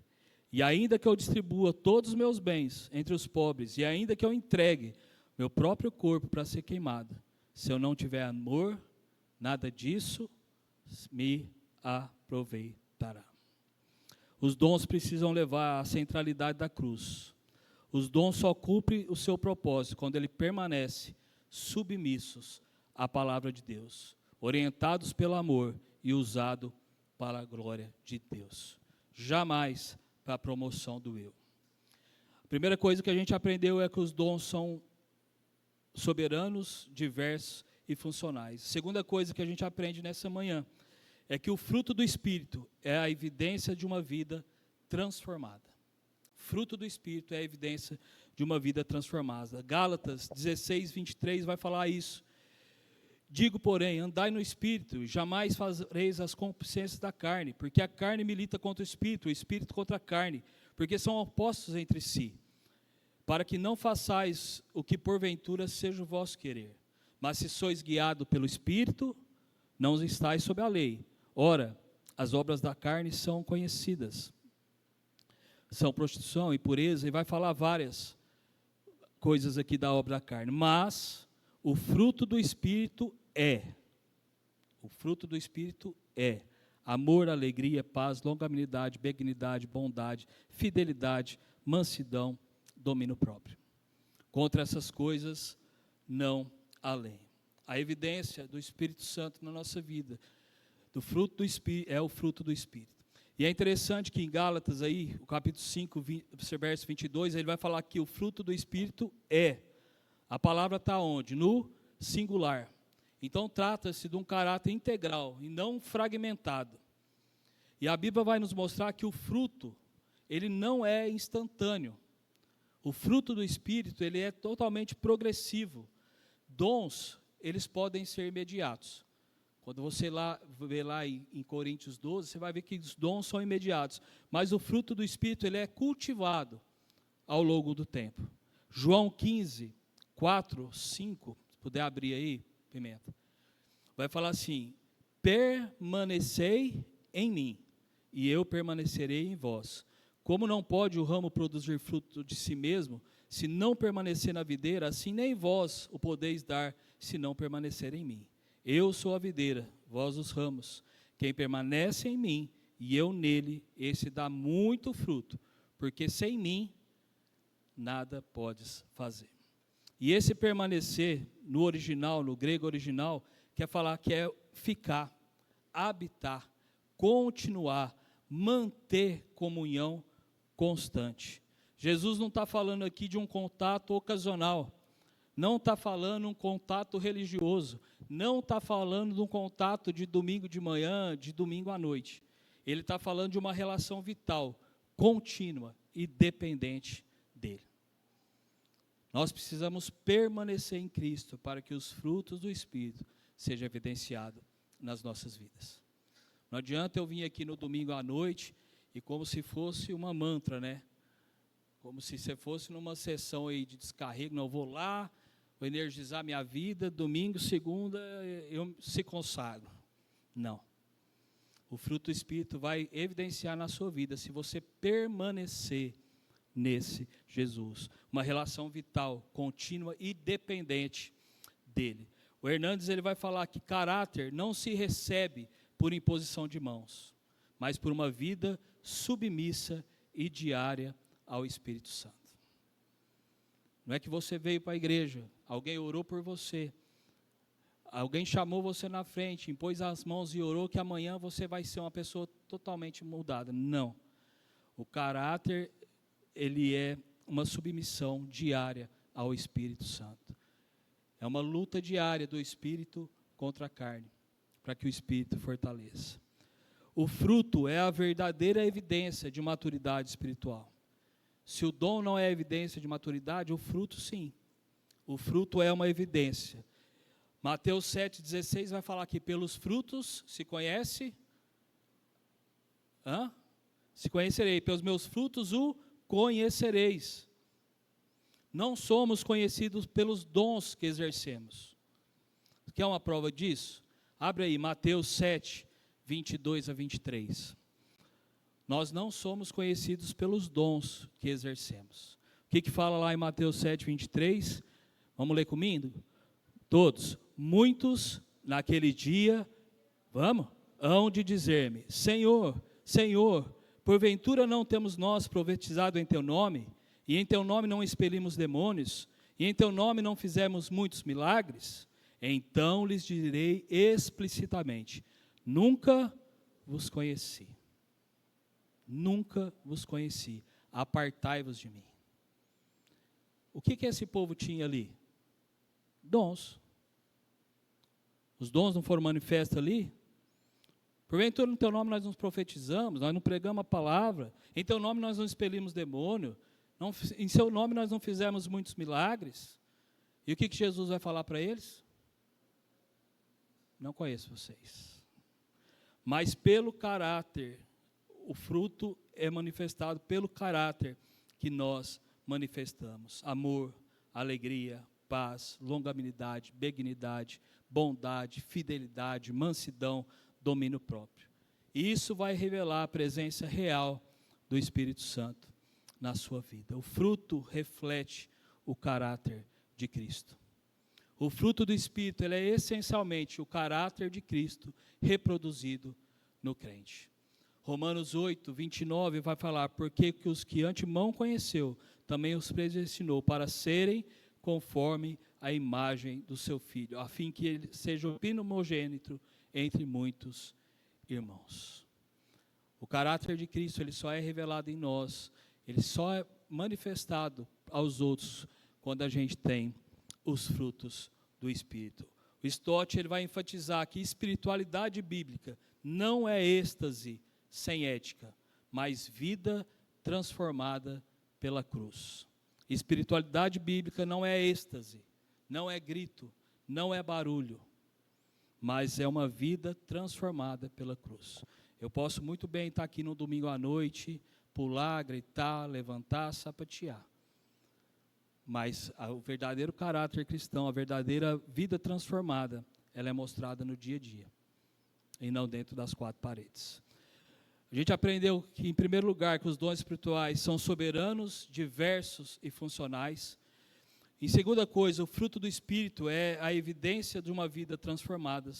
S1: E ainda que eu distribua todos os meus bens entre os pobres, e ainda que eu entregue meu próprio corpo para ser queimado, se eu não tiver amor, nada disso me aproveitará. Os dons precisam levar à centralidade da cruz. Os dons só cumprem o seu propósito quando ele permanece submissos à palavra de Deus, orientados pelo amor e usado para a glória de Deus, jamais para a promoção do eu. A primeira coisa que a gente aprendeu é que os dons são soberanos, diversos e funcionais. A segunda coisa que a gente aprende nessa manhã é que o fruto do Espírito é a evidência de uma vida transformada. Fruto do Espírito é a evidência de uma vida transformada. Gálatas 16, 23 vai falar isso. Digo, porém, andai no Espírito, jamais fareis as concupiscências da carne, porque a carne milita contra o Espírito contra a carne, porque são opostos entre si, para que não façais o que porventura seja o vosso querer. Mas se sois guiados pelo Espírito, não estáis sob a lei. Ora, as obras da carne são conhecidas. São prostituição, impureza, e vai falar várias coisas aqui da obra da carne. Mas o fruto do Espírito é amor, alegria, paz, longanimidade, benignidade, bondade, fidelidade, mansidão, domínio próprio. Contra essas coisas não há lei. A evidência do Espírito Santo na nossa vida, do fruto do Espírito, é o fruto do Espírito. E é interessante que em Gálatas aí, o capítulo 5, verso 22, ele vai falar que o fruto do Espírito é. A palavra está onde? No singular. Então trata-se de um caráter integral e não fragmentado. E a Bíblia vai nos mostrar que o fruto, ele não é instantâneo. O fruto do Espírito, ele é totalmente progressivo. Dons, eles podem ser imediatos. Quando você vê lá em Coríntios 12, você vai ver que os dons são imediatos. Mas o fruto do Espírito, ele é cultivado ao longo do tempo. João 15, 4, 5, se puder abrir aí, Pimenta. Vai falar assim: permanecei em mim, e eu permanecerei em vós. Como não pode o ramo produzir fruto de si mesmo, se não permanecer na videira, assim nem vós o podeis dar, se não permanecer em mim. Eu sou a videira, vós os ramos. Quem permanece em mim e eu nele, esse dá muito fruto, porque sem mim nada podes fazer. E esse permanecer, no original, no grego original, quer falar que é ficar, habitar, continuar, manter comunhão constante. Jesus não está falando aqui de um contato ocasional, não está falando um contato religioso, não está falando de um contato de domingo de manhã, de domingo à noite. Ele está falando de uma relação vital, contínua e dependente dele. Nós precisamos permanecer em Cristo para que os frutos do Espírito sejam evidenciados nas nossas vidas. Não adianta eu vir aqui no domingo à noite e como se fosse uma mantra, né? Como se você fosse numa sessão aí de descarrego, não, eu vou lá, vou energizar minha vida, domingo, segunda, eu se consagro. Não. O fruto do Espírito vai evidenciar na sua vida, se você permanecer nesse Jesus. Uma relação vital, contínua e dependente dele. O Hernandes ele vai falar que caráter não se recebe por imposição de mãos, mas por uma vida submissa e diária ao Espírito Santo. Não é que você veio para a igreja, alguém orou por você, alguém chamou você na frente, impôs as mãos e orou que amanhã você vai ser uma pessoa totalmente mudada. Não. O caráter, ele é uma submissão diária ao Espírito Santo. É uma luta diária do Espírito contra a carne, para que o Espírito fortaleça. O fruto é a verdadeira evidência de maturidade espiritual. Se o dom não é evidência de maturidade, o fruto sim. O fruto é uma evidência. Mateus 7,16 vai falar que pelos frutos se conhece. Se conhecerei, pelos meus frutos o conhecereis. Não somos conhecidos pelos dons que exercemos. Quer uma prova disso? Abre aí, Mateus 7, 22 a 23. Nós não somos conhecidos pelos dons que exercemos. O que fala lá em Mateus 7, 23? Vamos ler comigo? Todos. Muitos naquele dia, hão de dizer-me: Senhor, Senhor, porventura não temos nós profetizado em teu nome, e em teu nome não expelimos demônios, e em teu nome não fizemos muitos milagres? Então lhes direi explicitamente: nunca vos conheci. Nunca vos conheci. Apartai-vos de mim. O que esse povo tinha ali? Dons. Os dons não foram manifestos ali? Porventura, no teu nome nós não profetizamos, nós não pregamos a palavra, em teu nome nós não expelimos demônio, em seu nome nós não fizemos muitos milagres. E o que Jesus vai falar para eles? Não conheço vocês. Mas pelo caráter, o fruto é manifestado pelo caráter que nós manifestamos. Amor, alegria, paz, longanimidade, benignidade, bondade, fidelidade, mansidão, domínio próprio. E isso vai revelar a presença real do Espírito Santo na sua vida. O fruto reflete o caráter de Cristo. O fruto do Espírito, ele é essencialmente o caráter de Cristo reproduzido no crente. Romanos 8, 29 vai falar, porque que os que antemão conheceu, também os predestinou para serem conforme a imagem do seu Filho, a fim que ele seja o primogênito entre muitos irmãos. O caráter de Cristo, ele só é revelado em nós, ele só é manifestado aos outros quando a gente tem os frutos do Espírito. O Stott, ele vai enfatizar que espiritualidade bíblica não é êxtase sem ética, mas vida transformada pela cruz. Espiritualidade bíblica não é êxtase, não é grito, não é barulho, mas é uma vida transformada pela cruz. Eu posso muito bem estar aqui no domingo à noite, pular, gritar, levantar, sapatear. Mas o verdadeiro caráter cristão, a verdadeira vida transformada, ela é mostrada no dia a dia, e não dentro das quatro paredes. A gente aprendeu que, em primeiro lugar, que os dons espirituais são soberanos, diversos e funcionais. Em segunda coisa, o fruto do Espírito é a evidência de uma vida transformada.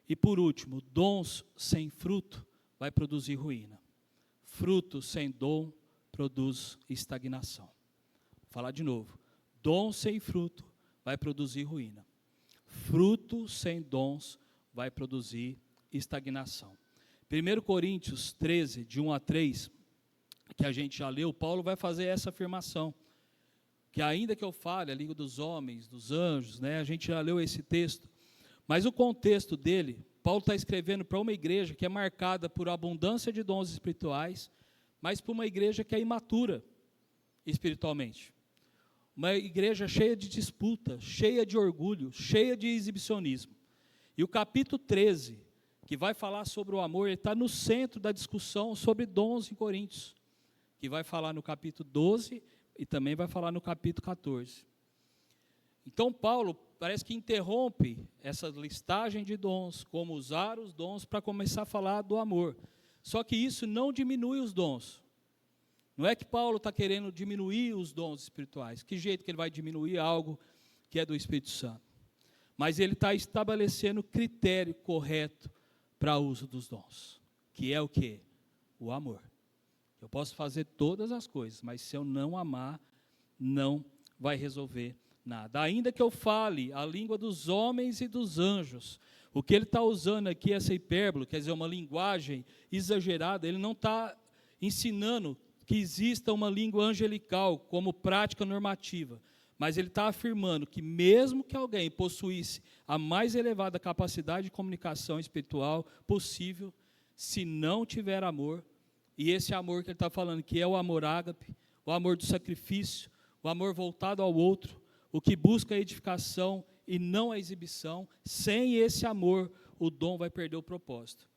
S1: E por último, dons sem fruto vai produzir ruína. Fruto sem dom produz estagnação. Vou falar de novo. Dom sem fruto vai produzir ruína. Fruto sem dons vai produzir estagnação. 1 Coríntios 13, de 1 a 3, que a gente já leu, Paulo vai fazer essa afirmação, que ainda que eu fale a língua dos homens, dos anjos, né, a gente já leu esse texto, mas o contexto dele, Paulo está escrevendo para uma igreja que é marcada por abundância de dons espirituais, mas para uma igreja que é imatura espiritualmente. Uma igreja cheia de disputa, cheia de orgulho, cheia de exibicionismo. E o capítulo 13, que vai falar sobre o amor, ele está no centro da discussão sobre dons em Coríntios, que vai falar no capítulo 12 e também vai falar no capítulo 14. Então Paulo parece que interrompe essa listagem de dons, como usar os dons para começar a falar do amor. Só que isso não diminui os dons. Não é que Paulo está querendo diminuir os dons espirituais. Que jeito que ele vai diminuir algo que é do Espírito Santo? Mas ele está estabelecendo o critério correto para o uso dos dons, que é o quê? O amor. Eu posso fazer todas as coisas, mas se eu não amar, não vai resolver nada. Ainda que eu fale a língua dos homens e dos anjos, o que ele está usando aqui, essa hipérbole, quer dizer, uma linguagem exagerada, ele não está ensinando que exista uma língua angelical como prática normativa, mas ele está afirmando que mesmo que alguém possuísse a mais elevada capacidade de comunicação espiritual possível, se não tiver amor, e esse amor que ele está falando, que é o amor ágape, o amor do sacrifício, o amor voltado ao outro, o que busca a edificação e não a exibição, sem esse amor, o dom vai perder o propósito.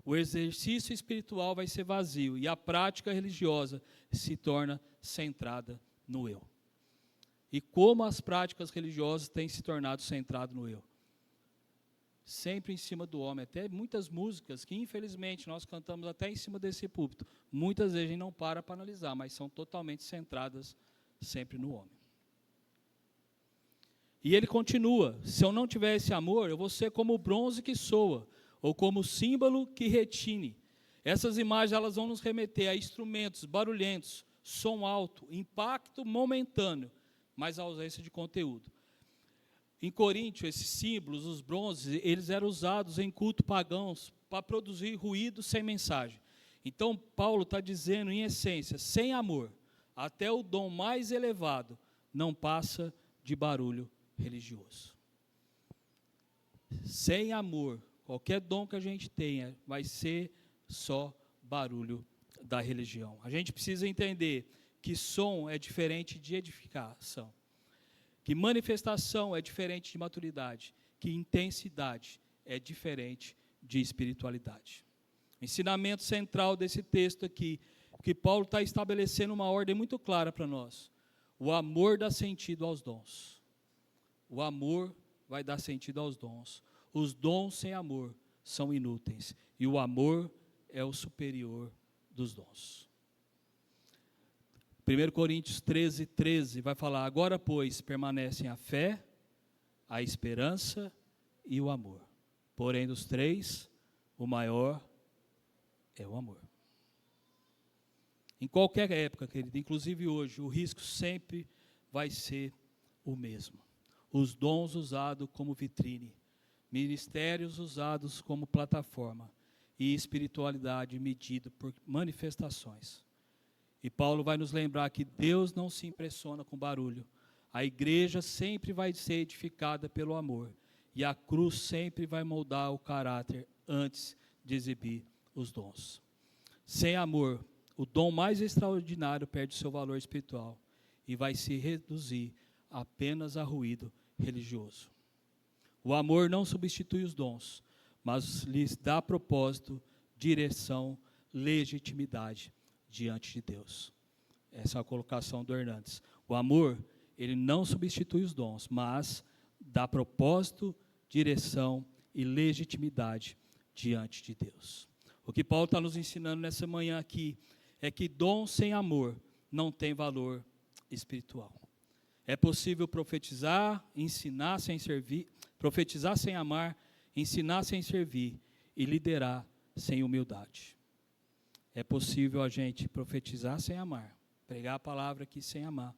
S1: O exercício espiritual vai ser vazio e a prática religiosa se torna centrada no eu. E como as práticas religiosas têm se tornado centradas no eu? Sempre em cima do homem, até muitas músicas que infelizmente nós cantamos até em cima desse púlpito, muitas vezes a gente não para analisar, mas são totalmente centradas sempre no homem. E ele continua, se eu não tiver esse amor, eu vou ser como o bronze que soa, ou como o símbolo que retine. Essas imagens elas vão nos remeter a instrumentos barulhentos, som alto, impacto momentâneo, mas a ausência de conteúdo. Em Coríntio, esses símbolos, os bronzes, eles eram usados em culto pagãos para produzir ruído sem mensagem. Então, Paulo está dizendo, em essência, sem amor, até o dom mais elevado não passa de barulho religioso. Sem amor, qualquer dom que a gente tenha, vai ser só barulho da religião. A gente precisa entender que som é diferente de edificação, que manifestação é diferente de maturidade, que intensidade é diferente de espiritualidade. O ensinamento central desse texto aqui, que Paulo está estabelecendo uma ordem muito clara para nós. O amor dá sentido aos dons. O amor vai dar sentido aos dons. Os dons sem amor são inúteis. E o amor é o superior dos dons. 1 Coríntios 13 vai falar: agora, pois, permanecem a fé, a esperança e o amor. Porém, dos três, o maior é o amor. Em qualquer época, querido, inclusive hoje, o risco sempre vai ser o mesmo. Os dons usados como vitrine, ministérios usados como plataforma e espiritualidade medida por manifestações. E Paulo vai nos lembrar que Deus não se impressiona com barulho. A igreja sempre vai ser edificada pelo amor. E a cruz sempre vai moldar o caráter antes de exibir os dons. Sem amor, o dom mais extraordinário perde seu valor espiritual e vai se reduzir apenas a ruído religioso. O amor não substitui os dons, mas lhes dá propósito, direção, legitimidade diante de Deus. Essa é a colocação do Hernandes. O amor, ele não substitui os dons, mas dá propósito, direção e legitimidade diante de Deus. O que Paulo está nos ensinando nessa manhã aqui é que dom sem amor não tem valor espiritual. É possível profetizar, ensinar sem servir, profetizar sem amar, ensinar sem servir e liderar sem humildade. É possível a gente profetizar sem amar, pregar a palavra aqui sem amar,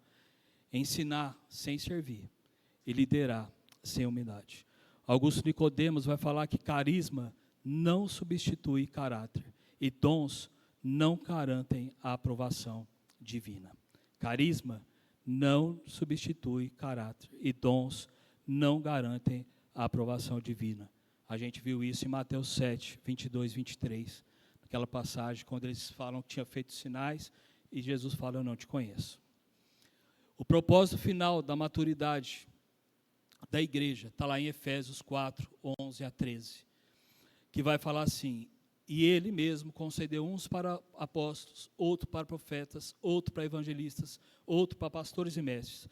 S1: ensinar sem servir e liderar sem humildade. Augusto Nicodemos vai falar que carisma não substitui caráter e dons não garantem a aprovação divina. Carisma não substitui caráter e dons não garantem a aprovação divina. A gente viu isso em Mateus 7, 22, 23, naquela passagem quando eles falam que tinha feito sinais e Jesus fala: eu não te conheço. O propósito final da maturidade da igreja está lá em Efésios 4, 11 a 13, que vai falar assim: e ele mesmo concedeu uns para apóstolos, outro para profetas, outro para evangelistas, outro para pastores e mestres,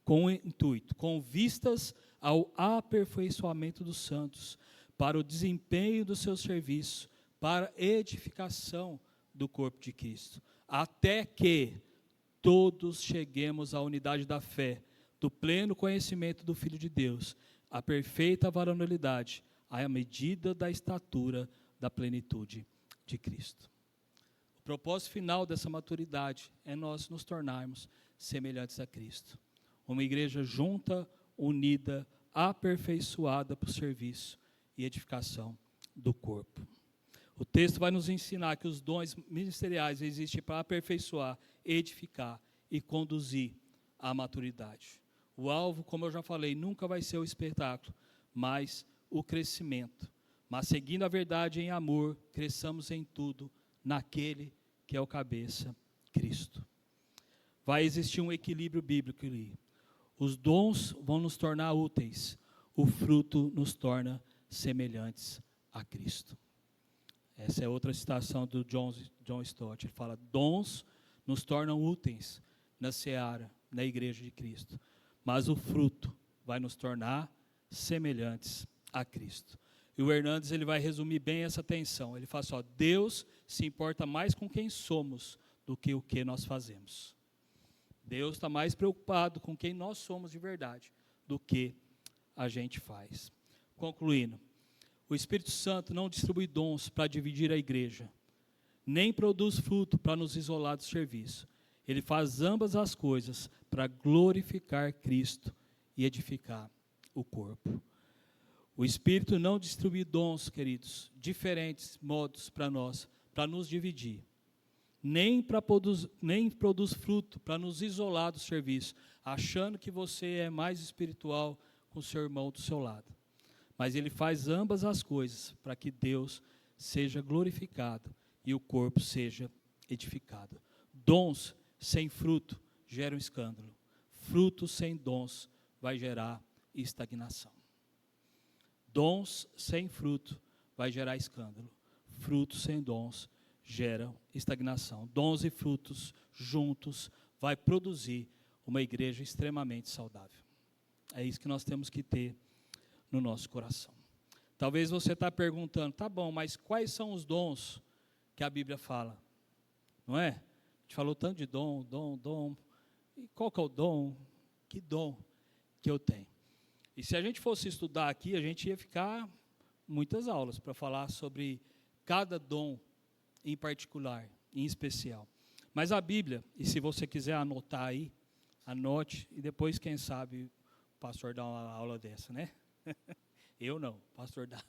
S1: com o intuito, com vistas ao aperfeiçoamento dos santos, para o desempenho do seu serviço, para edificação do corpo de Cristo, até que todos cheguemos à unidade da fé, do pleno conhecimento do Filho de Deus, à perfeita varonilidade, à medida da estatura da plenitude de Cristo. O propósito final dessa maturidade é nós nos tornarmos semelhantes a Cristo. Uma igreja junta, unida, aperfeiçoada para o serviço e edificação do corpo. O texto vai nos ensinar que os dons ministeriais existem para aperfeiçoar, edificar e conduzir à maturidade. O alvo, como eu já falei, nunca vai ser o espetáculo, mas o crescimento. Mas seguindo a verdade em amor, cresçamos em tudo naquele que é o cabeça, Cristo. Vai existir um equilíbrio bíblico ali. Os dons vão nos tornar úteis, o fruto nos torna semelhantes a Cristo. Essa é outra citação do John Stott. Ele fala: dons nos tornam úteis na seara, na igreja de Cristo, mas o fruto vai nos tornar semelhantes a Cristo. E o Hernandes, ele vai resumir bem essa tensão. Ele fala assim: Deus se importa mais com quem somos do que o que nós fazemos. Deus está mais preocupado com quem nós somos de verdade do que a gente faz. Concluindo, o Espírito Santo não distribui dons para dividir a igreja, nem produz fruto para nos isolar do serviço. Ele faz ambas as coisas para glorificar Cristo e edificar o corpo. O Espírito não distribui dons, queridos, diferentes modos para nós, para nos dividir. Nem produz fruto para nos isolar do serviço, achando que você é mais espiritual com o seu irmão do seu lado. mas ele faz ambas as coisas para que Deus seja glorificado e o corpo seja edificado. Dons sem fruto geram escândalo. Frutos sem dons vai gerar estagnação. Dons sem fruto vai gerar escândalo. Frutos sem dons geram estagnação. Dons e frutos juntos vai produzir uma igreja extremamente saudável. É isso que nós temos que ter no nosso coração. Talvez você está perguntando, tá bom, mas quais são os dons que a Bíblia fala? Não é? A gente falou tanto de dom. E qual que é o dom? Que dom que eu tenho? E se a gente fosse estudar aqui, a gente ia ficar muitas aulas para falar sobre cada dom em particular, em especial. Mas a Bíblia, e se você quiser anotar aí, anote, e depois, quem sabe, o pastor dá uma aula dessa, né? Eu não, o pastor dá.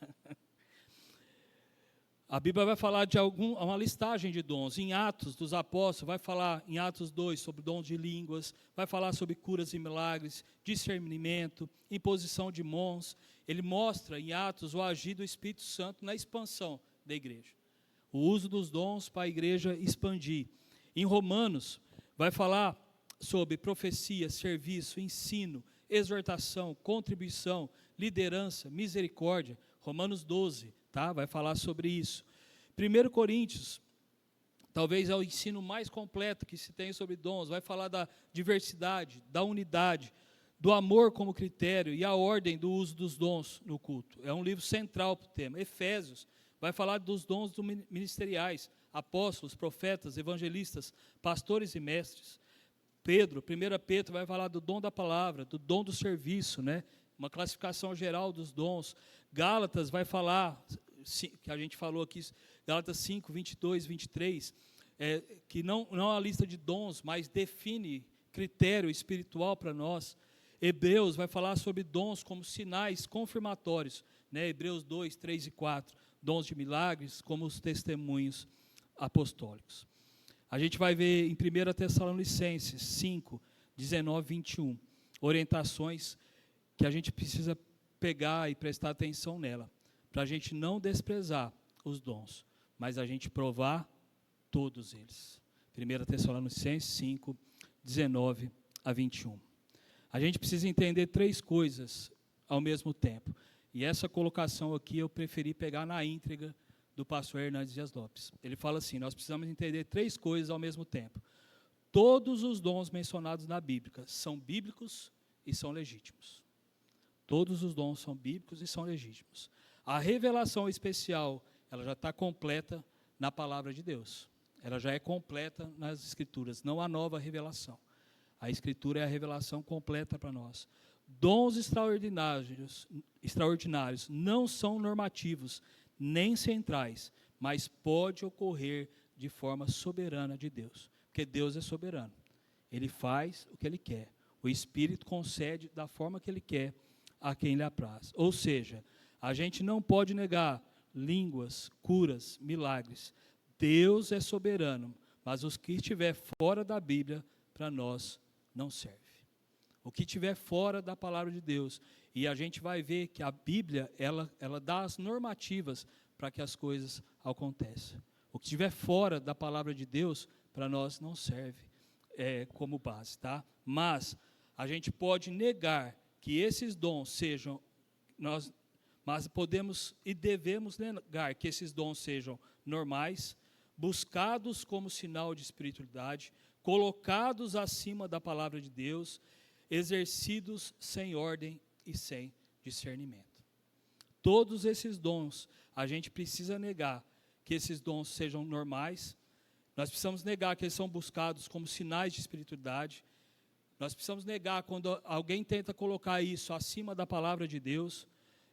S1: A Bíblia vai falar de uma listagem de dons. Em Atos dos Apóstolos, vai falar em Atos 2 sobre dons de línguas, vai falar sobre curas e milagres, discernimento, imposição de mãos. Ele mostra em Atos o agir do Espírito Santo na expansão da igreja. O uso dos dons para a igreja expandir. Em Romanos, vai falar sobre profecia, serviço, ensino, exortação, contribuição, liderança, misericórdia. Romanos 12. Tá? Vai falar sobre isso. 1 Coríntios, talvez é o ensino mais completo que se tem sobre dons, vai falar da diversidade, da unidade, do amor como critério e a ordem do uso dos dons no culto. É um livro central para o tema. Efésios, vai falar dos dons ministeriais, apóstolos, profetas, evangelistas, pastores e mestres. Pedro, 1 Pedro, vai falar do dom da palavra, do dom do serviço, né? Uma classificação geral dos dons. Gálatas vai falar, que a gente falou aqui, Gálatas 5, 22, 23, que não é uma lista de dons, mas define critério espiritual para nós. Hebreus vai falar sobre dons como sinais confirmatórios, né? Hebreus 2, 3 e 4, dons de milagres como os testemunhos apostólicos. A gente vai ver em 1 Tessalonicenses 5, 19, 21, orientações que a gente precisa pegar e prestar atenção nela, para a gente não desprezar os dons, mas a gente provar todos eles. 1 Tessalonicenses 5, 19 a 21. A gente precisa entender 3 coisas ao mesmo tempo, e essa colocação aqui eu preferi pegar na íntegra do pastor Hernandes Dias Lopes. Ele fala assim, nós precisamos entender 3 coisas ao mesmo tempo. Todos os dons mencionados na Bíblia são bíblicos e são legítimos. Todos os dons são bíblicos e são legítimos. A revelação especial, ela já está completa na palavra de Deus. Ela já é completa nas Escrituras, não há nova revelação. A Escritura é a revelação completa para nós. Dons extraordinários não são normativos, nem centrais, mas pode ocorrer de forma soberana de Deus, porque Deus é soberano. Ele faz o que Ele quer. O Espírito concede da forma que Ele quer, a quem lhe apraz. Ou seja, a gente não pode negar línguas, curas, milagres. Deus é soberano, mas os que estiver fora da Bíblia, para nós, não serve. O que estiver fora da palavra de Deus, e a gente vai ver que a Bíblia, ela dá as normativas para que as coisas aconteçam. O que estiver fora da palavra de Deus, para nós não serve como base, tá? Mas a gente pode negar que esses dons sejam, mas podemos e devemos negar que esses dons sejam normais, buscados como sinal de espiritualidade, colocados acima da palavra de Deus, exercidos sem ordem e sem discernimento. Todos esses dons, a gente precisa negar que esses dons sejam normais, nós precisamos negar que eles são buscados como sinais de espiritualidade, nós precisamos negar quando alguém tenta colocar isso acima da palavra de Deus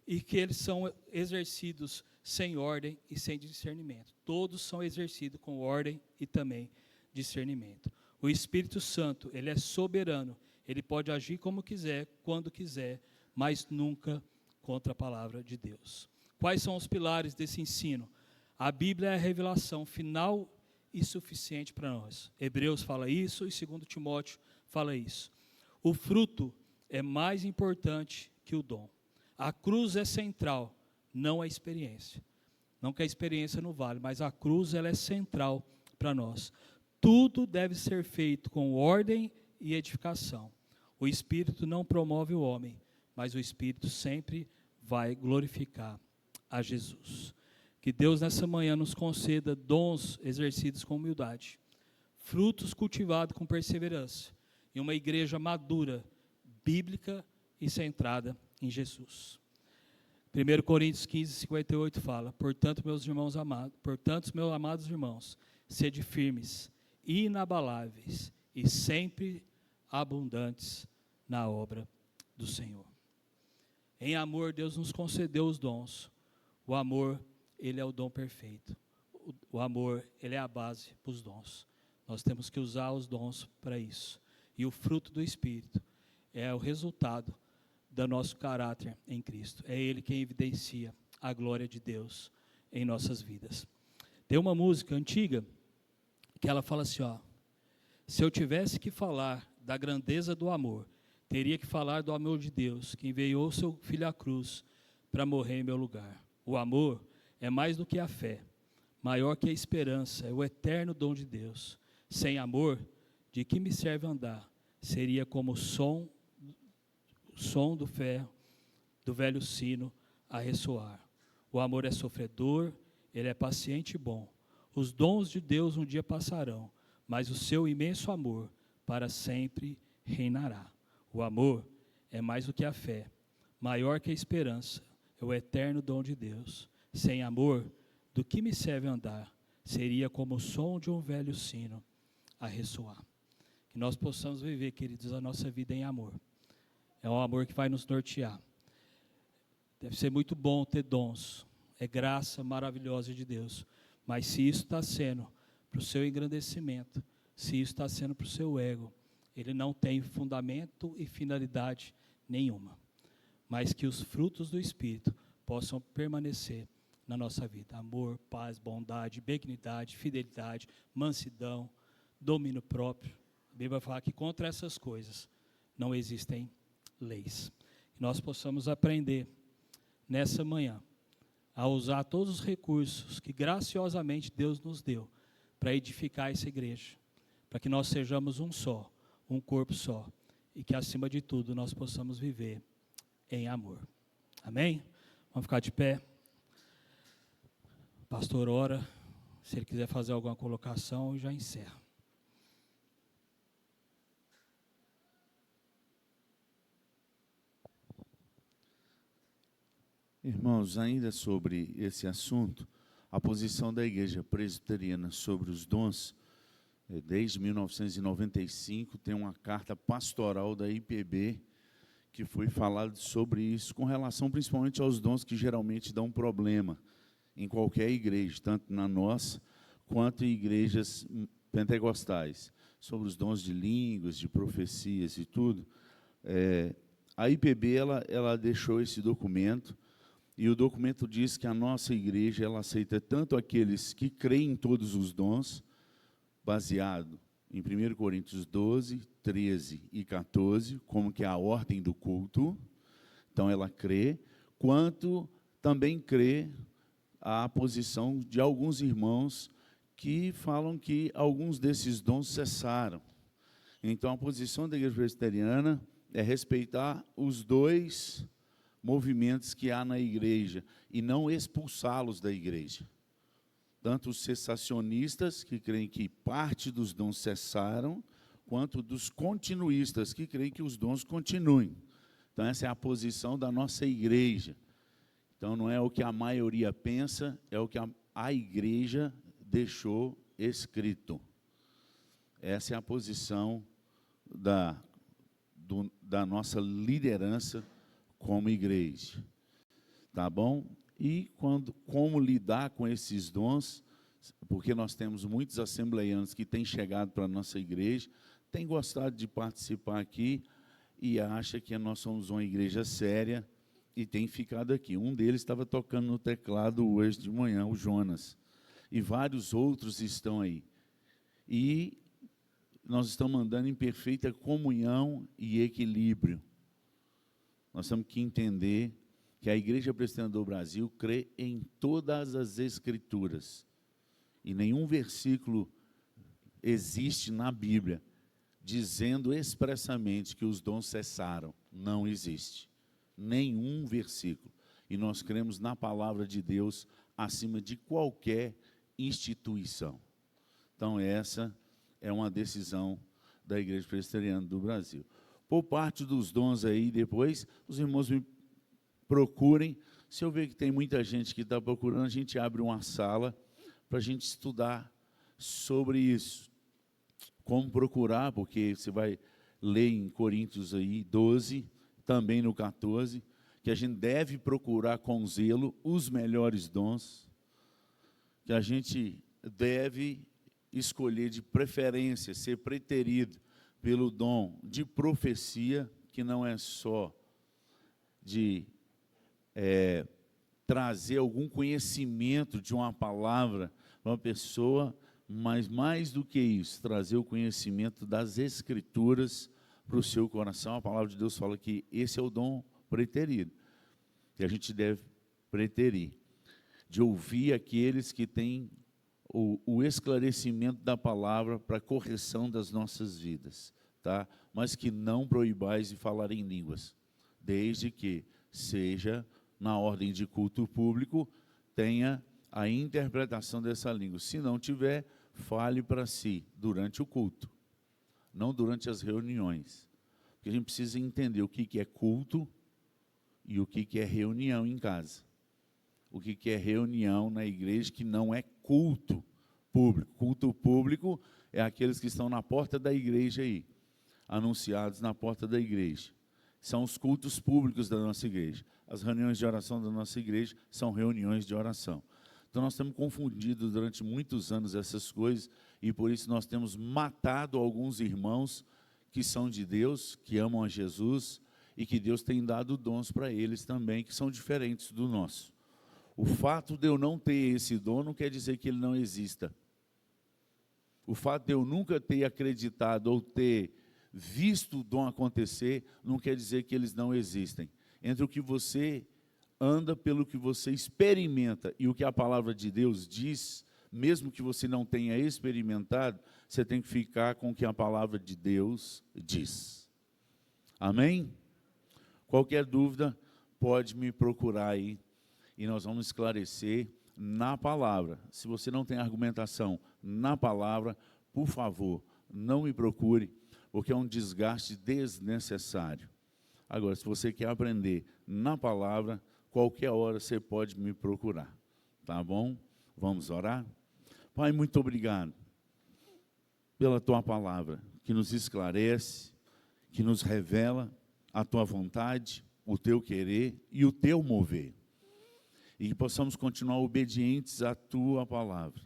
S1: e que eles são exercidos sem ordem e sem discernimento. Todos são exercidos com ordem e também discernimento. O Espírito Santo, ele é soberano, ele pode agir como quiser, quando quiser, mas nunca contra a palavra de Deus. Quais são os pilares desse ensino? A Bíblia é a revelação final e suficiente para nós. Hebreus fala isso e 2 Timóteo fala isso. O fruto é mais importante que o dom. A cruz é central, não a experiência. Não que a experiência não vale, mas a cruz ela é central para nós. Tudo deve ser feito com ordem e edificação. O Espírito não promove o homem, mas o Espírito sempre vai glorificar a Jesus. Que Deus nessa manhã nos conceda dons exercidos com humildade, frutos cultivados com perseverança, e uma igreja madura, bíblica e centrada em Jesus. 1 Coríntios 15, 58 fala: portanto, meus amados irmãos, sede firmes, inabaláveis e sempre abundantes na obra do Senhor. Em amor, Deus nos concedeu os dons. O amor, ele é o dom perfeito. O amor, ele é a base para os dons. Nós temos que usar os dons para isso. E o fruto do Espírito é o resultado do nosso caráter em Cristo. É Ele quem evidencia a glória de Deus em nossas vidas. Tem uma música antiga que ela fala assim, ó: se eu tivesse que falar da grandeza do amor, teria que falar do amor de Deus, que enviou seu Filho à cruz para morrer em meu lugar. O amor é mais do que a fé, maior que a esperança, é o eterno dom de Deus. Sem amor, de que me serve andar? Seria como o som do ferro, do velho sino a ressoar. O amor é sofredor, ele é paciente e bom. Os dons de Deus um dia passarão, mas o seu imenso amor para sempre reinará. O amor é mais do que a fé, maior que a esperança, é o eterno dom de Deus. Sem amor, do que me serve andar? Seria como o som de um velho sino a ressoar. Que nós possamos viver, queridos, a nossa vida em amor. É um amor que vai nos nortear. Deve ser muito bom ter dons. É graça maravilhosa de Deus. Mas se isso está sendo para o seu engrandecimento, se isso está sendo para o seu ego, ele não tem fundamento e finalidade nenhuma. Mas que os frutos do Espírito possam permanecer na nossa vida. Amor, paz, bondade, benignidade, fidelidade, mansidão, domínio próprio. A Bíblia vai falar que contra essas coisas não existem leis. Que nós possamos aprender nessa manhã a usar todos os recursos que graciosamente Deus nos deu para edificar essa igreja, para que nós sejamos um só, um corpo só, e que acima de tudo nós possamos viver em amor. Amém? Vamos ficar de pé. O pastor ora, se ele quiser fazer alguma colocação, eu já encerro.
S2: Irmãos, ainda sobre esse assunto, a posição da Igreja Presbiteriana sobre os dons, desde 1995, tem uma carta pastoral da IPB que foi falado sobre isso, com relação principalmente aos dons que geralmente dão problema em qualquer igreja, tanto na nossa quanto em igrejas pentecostais, sobre os dons de línguas, de profecias e tudo. A IPB ela deixou esse documento. E o documento diz que a nossa igreja ela aceita tanto aqueles que creem em todos os dons, baseado em 1 Coríntios 12, 13 e 14, como que é a ordem do culto. Então ela crê, quanto também crê a posição de alguns irmãos que falam que alguns desses dons cessaram. Então a posição da igreja presbiteriana é respeitar os dois movimentos que há na igreja e não expulsá-los da igreja. Tanto os cessacionistas, que creem que parte dos dons cessaram, quanto dos continuistas, que creem que os dons continuem. Então essa é a posição da nossa igreja. Então não é o que a maioria pensa, é o que a igreja deixou escrito. Essa é a posição da nossa liderança como igreja, tá bom? E como lidar com esses dons, porque nós temos muitos assembleianos que têm chegado para a nossa igreja, têm gostado de participar aqui e acha que nós somos uma igreja séria e tem ficado aqui. Um deles estava tocando no teclado hoje de manhã, o Jonas, e vários outros estão aí. E nós estamos andando em perfeita comunhão e equilíbrio. Nós temos que entender que a Igreja Presbiteriana do Brasil crê em todas as Escrituras. E nenhum versículo existe na Bíblia dizendo expressamente que os dons cessaram. Não existe. Nenhum versículo. E nós cremos na palavra de Deus acima de qualquer instituição. Então, essa é uma decisão da Igreja Presbiteriana do Brasil. Por parte dos dons aí, depois, os irmãos me procurem. Se eu ver que tem muita gente que está procurando, a gente abre uma sala para a gente estudar sobre isso. Como procurar, porque você vai ler em Coríntios aí 12, também no 14, que a gente deve procurar com zelo os melhores dons, que a gente deve escolher de preferência, ser preterido pelo dom de profecia, que não é só de trazer algum conhecimento de uma palavra para uma pessoa, mas mais do que isso, trazer o conhecimento das Escrituras para o seu coração. A palavra de Deus fala que esse é o dom preterido, que a gente deve preterir, de ouvir aqueles que têm o esclarecimento da palavra para a correção das nossas vidas, tá? Mas que não proibais de falar em línguas, desde que seja na ordem de culto público, tenha a interpretação dessa língua. Se não tiver, fale para si durante o culto, não durante as reuniões. Porque a gente precisa entender o que é culto e o que é reunião em casa. O que é reunião na igreja, que não é culto público. Culto público é aqueles que estão na porta da igreja aí, anunciados na porta da igreja. São os cultos públicos da nossa igreja. As reuniões de oração da nossa igreja são reuniões de oração. Então, nós temos confundido durante muitos anos essas coisas, e por isso nós temos matado alguns irmãos que são de Deus, que amam a Jesus, e que Deus tem dado dons para eles também, que são diferentes do nosso. O fato de eu não ter esse dom não quer dizer que ele não exista. O fato de eu nunca ter acreditado ou ter visto o dom acontecer não quer dizer que eles não existem. Entre o que você anda, pelo que você experimenta e o que a palavra de Deus diz, mesmo que você não tenha experimentado, você tem que ficar com o que a palavra de Deus diz. Amém? Qualquer dúvida, pode me procurar aí, e nós vamos esclarecer na palavra. Se você não tem argumentação na palavra, por favor, não me procure, porque é um desgaste desnecessário. Agora, se você quer aprender na palavra, qualquer hora você pode me procurar, tá bom? Vamos orar? Pai, muito obrigado pela Tua palavra, que nos esclarece, que nos revela a Tua vontade, o Teu querer e o Teu mover. E que possamos continuar obedientes à Tua palavra.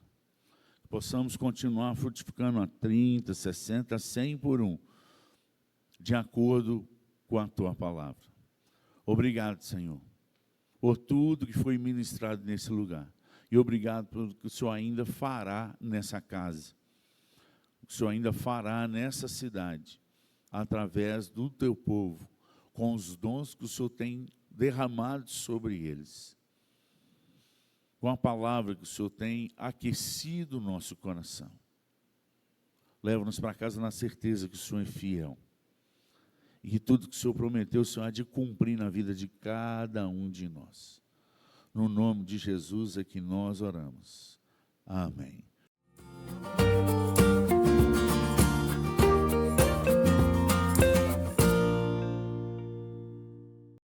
S2: Que possamos continuar frutificando a 30, 60, 100 por um, de acordo com a Tua palavra. Obrigado, Senhor, por tudo que foi ministrado nesse lugar. E obrigado pelo que o Senhor ainda fará nessa casa. O que o Senhor ainda fará nessa cidade, através do Teu povo, com os dons que o Senhor tem derramado sobre eles. Com a palavra que o Senhor tem aquecido o nosso coração. Leva-nos para casa na certeza que o Senhor é fiel. E que tudo que o Senhor prometeu, o Senhor há de cumprir na vida de cada um de nós. No nome de Jesus é que nós oramos. Amém.